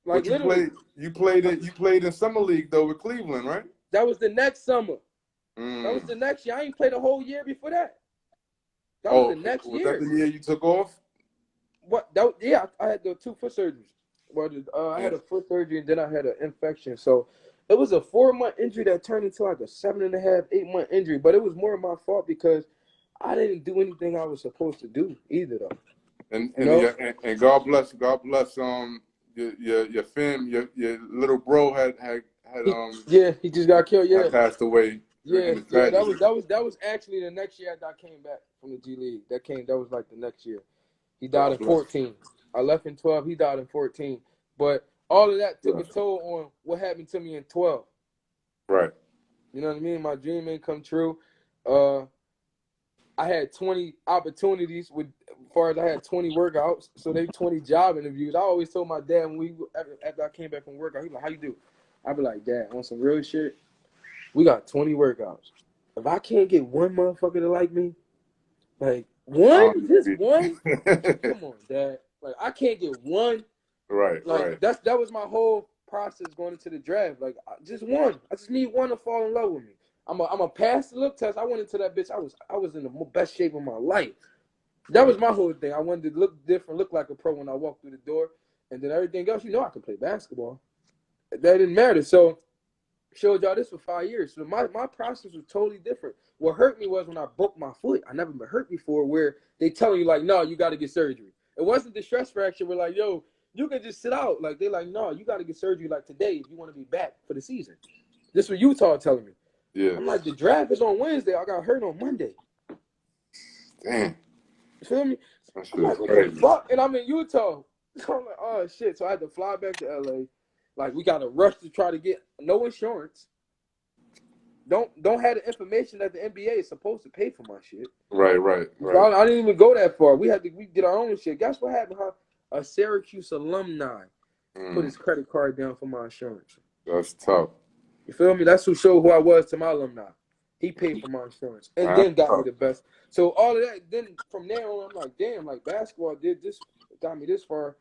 Like but you played in summer league though with Cleveland, right? That was the next summer. That was the next year. I ain't played a whole year before that. That was the next year. Was that the year you took off? Yeah, I had the 2 foot surgeries. I had a foot surgery and then I had an infection. So it was a 4-month injury that turned into like a 7.5, 8-month injury. But it was more my fault because I didn't do anything I was supposed to do either, though. And God bless your fam, your little bro had he just got killed. Yeah, passed away. That was actually the next year after I came back from the G League. That was like the next year. He died in 14. I left in 12. He died in 14. But all of that took a toll on what happened to me in 12. Right. You know what I mean? My dream ain't come true. I had 20 opportunities as far as I had 20 workouts. So they 20 job interviews. I always told my dad after I came back from workout, he's like, how you do? I'd be like, Dad, on some real shit, we got 20 workouts. If I can't get one motherfucker to like me, like one, just one, come on, Dad. Like I can't get one. Right. That was my whole process going into the draft. Like just one. I just need one to fall in love with me. I'm a pass the look test. I went into that bitch. I was in the best shape of my life. That was my whole thing. I wanted to look different, look like a pro when I walked through the door, and then everything else. I could play basketball. That didn't matter. So showed y'all this for 5 years. So my process was totally different. What hurt me was when I broke my foot. I never been hurt before. Where they telling you like, no, you got to get surgery. It wasn't the stress fracture. We're like, yo, you can just sit out. Like they're like, no, you got to get surgery like today if you want to be back for the season. This was Utah telling me. Yeah. I'm like, the draft is on Wednesday. I got hurt on Monday. Damn. You feel me? I'm like, what crazy. the fuck? And I'm in Utah. So I'm like, oh shit. So I had to fly back to LA. Like we got to rush to try to get no insurance. Don't have the information that the NBA is supposed to pay for my shit. Right. So I didn't even go that far. We did our own shit. Guess what happened? A Syracuse alumni put his credit card down for my insurance. That's tough. You feel me? That's who showed who I was to my alumni. He paid for my insurance and then got me the best. So all of that, then from there on, I'm like, damn, like basketball did this, got me this far.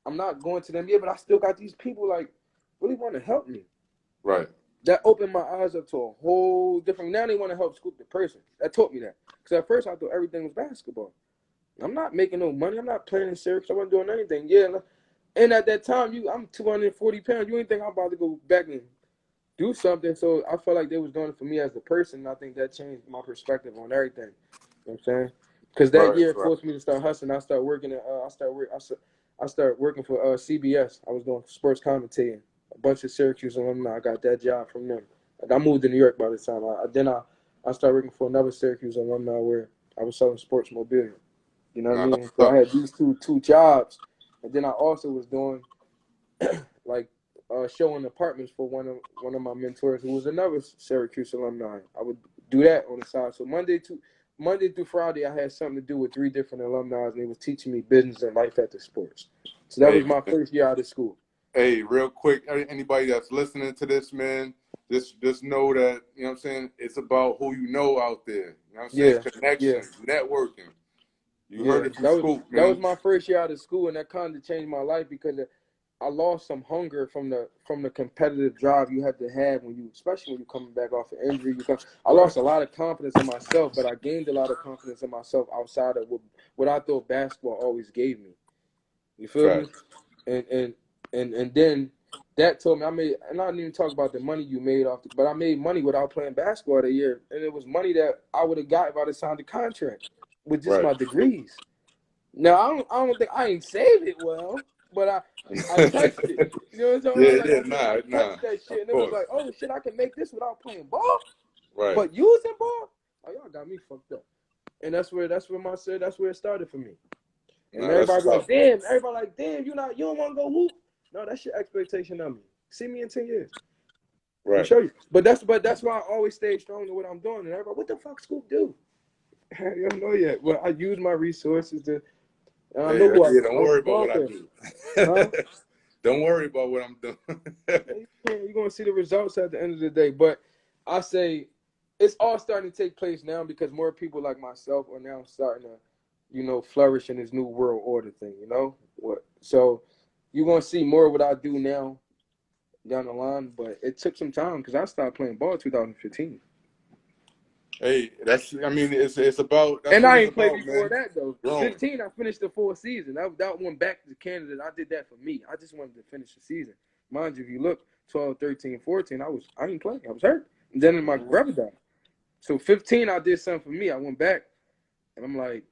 I'm not going to the NBA, but I still got these people like really want to help me. Right. That opened my eyes up to a whole different. Now they want to help Scoop the person. That taught me that. Because at first I thought everything was basketball. I'm not making no money. I'm not playing in Syracuse. I wasn't doing anything. Yeah. And at that time, I'm 240 pounds. You ain't think I'm about to go back and do something. So I felt like they was doing it for me as a person. And I think that changed my perspective on everything. You know what I'm saying? Because that year forced me to start hustling. I started working at. I started working for CBS. I was doing sports commentating. A bunch of Syracuse alumni. I got that job from them. Like I moved to New York by the time. I started working for another Syracuse alumni where I was selling sports mobility. You know what I mean? So I had these two jobs, and then I also was doing like showing apartments for one of my mentors who was another Syracuse alumni. I would do that on the side. So Monday through Friday, I had something to do with 3 different alumni, and they was teaching me business and life after sports. So that was my first year out of school. Hey, real quick, anybody that's listening to this, man, just know that, you know what I'm saying, it's about who you know out there. You know what I'm saying? Yeah, yeah, Connections, networking. You yeah. heard it from Scoop, That was man. my first year out of school, and that kind of changed my life because I lost some hunger from the competitive drive you have to have when you, especially when you're coming back off an injury. I Right, lost a lot of confidence in myself, but I gained a lot of confidence in myself outside of what I thought basketball always gave me. You feel me? fact. And then that told me and I didn't even talk about the money you made but I made money without playing basketball that year, and it was money that I would have got if I'd have signed a contract with just Right. my degrees. Now I don't think I ain't saved it well, but I touched it. You know what I'm talking Yeah, about? Like yeah, I nah, touched that of shit, and it was course. like, oh shit, I can make this without playing ball, Right. but using ball, oh y'all got me fucked up. And that's where it started for me. And Nah, that's everybody tough. like, damn, you don't want to go hoop. No, that's your expectation of me. See me in 10 years. Let me Right. show you. But that's why I always stay strong to what I'm doing. And everybody, what the fuck Scoop do? You don't know yet. Well, I use my resources to. And I Hey, know who yeah, don't I'm worry about going what I there. do. Huh? Don't worry about what I'm doing. You're going to see the results at the end of the day. But I say it's all starting to take place now because more people like myself are now starting to, flourish in this new world order thing, So you're going to see more of what I do now down the line. But it took some time because I started playing ball in 2015. Hey, it's about, that's And what I it's ain't played about, before man. that though. Growing. 15, I finished the full season. That went back to Canada. I did that for me. I just wanted to finish the season. Mind you, if you look, 12, 13, 14, I didn't play. I was hurt. And then my brother died. So 15, I did something for me. I went back and I'm like,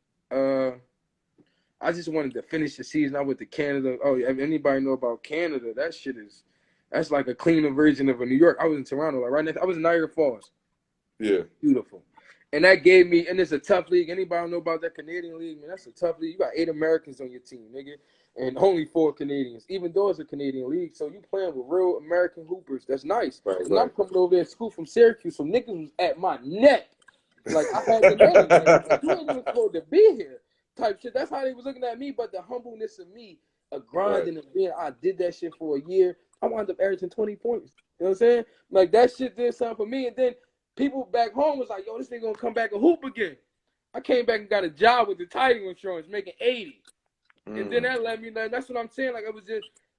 I just wanted to finish the season. I went to Canada. Oh, if anybody know about Canada, that's like a cleaner version of a New York. I was in Toronto, like right next. I was in Niagara Falls. Yeah. Beautiful. And that gave me, and it's a tough league. Anybody know about that Canadian league? Man, that's a tough league. You got 8 Americans on your team, nigga, and only 4 Canadians, even though it's a Canadian league. So you playing with real American hoopers. That's nice. Right, And I'm right. coming over there to school from Syracuse, so niggas was at my neck. Like, I had the name. Like, you ain't even supposed to be here type shit. That's how they was looking at me, but the humbleness of me, a Right. grinding and being, I did that shit for a year. I wound up averaging 20 points. You know what I'm saying? Like, that shit did something for me. And then people back home was like, yo, this nigga gonna come back and hoop again. I came back and got a job with the title insurance, making 80. And then that let me know. That's what I'm saying. Like,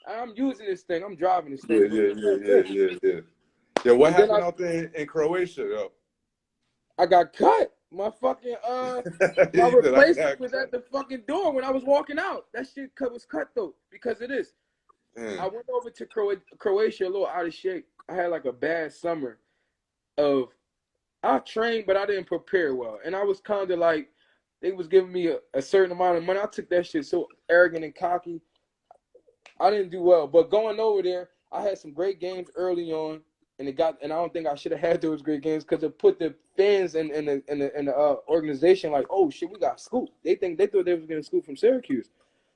I'm using this thing. I'm driving this Yeah, thing. yeah, yeah, That's yeah, it. yeah, yeah. Yeah, what And then happened out there in Croatia, though? I got cut. My fucking my You said I replacement got was at cut. the fucking door when I was walking out. That shit was cut though because of this. I Man. went over to Croatia a little out of shape. I had like a bad summer of I trained, but I didn't prepare well. And I was kind of like, they was giving me a certain amount of money. I took that shit so arrogant and cocky. I didn't do well. But going over there, I had some great games early on. And I don't think I should have had those great games because it put the fans in the organization like, oh shit, we got Scoop. They thought they was getting Scoop from Syracuse.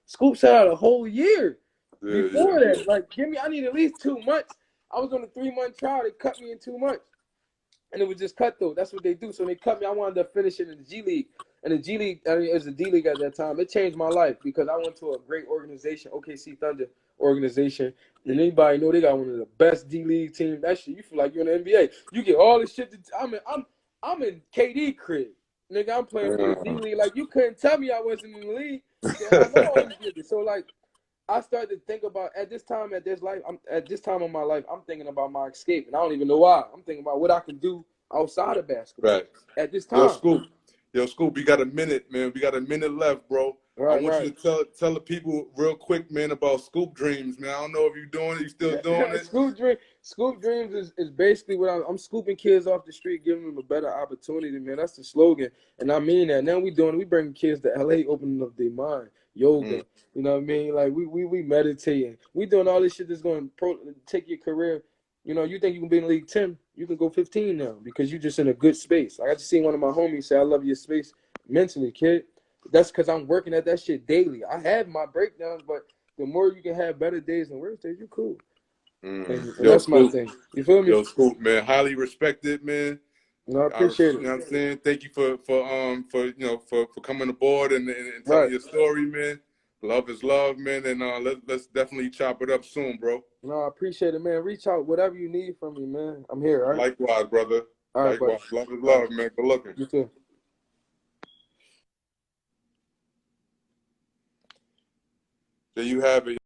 Scoop sat out a whole year Yeah, yeah, before yeah. that. Like, I need at least 2 months. I was on a 3-month trial. They cut me in 2 months. And it was just cutthroat. That's what they do. So they cut me. I wanted to finish it in the G League. And the G League, it was the D League at that time. It changed my life because I went to a great organization, OKC Thunder organization. And anybody know they got one of the best D League teams. That shit, you feel like you're in the NBA. You get all this shit. I'm in KD crib. Nigga, I'm playing for the D League. Like, you couldn't tell me I wasn't in the league. And I know all these niggas. So, like, I started to think about at this time in my life, I'm thinking about my escape, and I don't even know why. I'm thinking about what I can do outside of basketball Right. at this Yo, time. Scoop. Yo, Scoop, we got a minute, man. We got a minute left, bro. I want Right. you to tell the people real quick, man, about Scoop Dreams, man. I don't know if you're doing it, you still doing it. Scoop Dreams is basically what I'm scooping kids off the street, giving them a better opportunity, man. That's the slogan, and I mean that. Now we bringing kids to LA, opening up their mind, yoga. You know what I mean? Like we meditating. We doing all this shit that's going to take your career. You know, you think you can be in League 10, you can go 15 now because you're just in a good space. Like I just seen one of my homies say, I love your space mentally, kid. That's because I'm working at that shit daily. I have my breakdowns, but the more you can have better days and worse days, you're cool. And Yo, that's my Scoop. thing. You feel me? Yo, Scoop, man. Highly respected, man. No, I appreciate You it. know what I'm saying? Thank you for coming aboard and telling Right. your story, man. Love is love, man, and let's definitely chop it up soon, bro. No, I appreciate it, man. Reach out, whatever you need from me, man. I'm here, all right? Likewise, brother. All right, Likewise. buddy. Love is love, man. Good looking. You too. There you have it.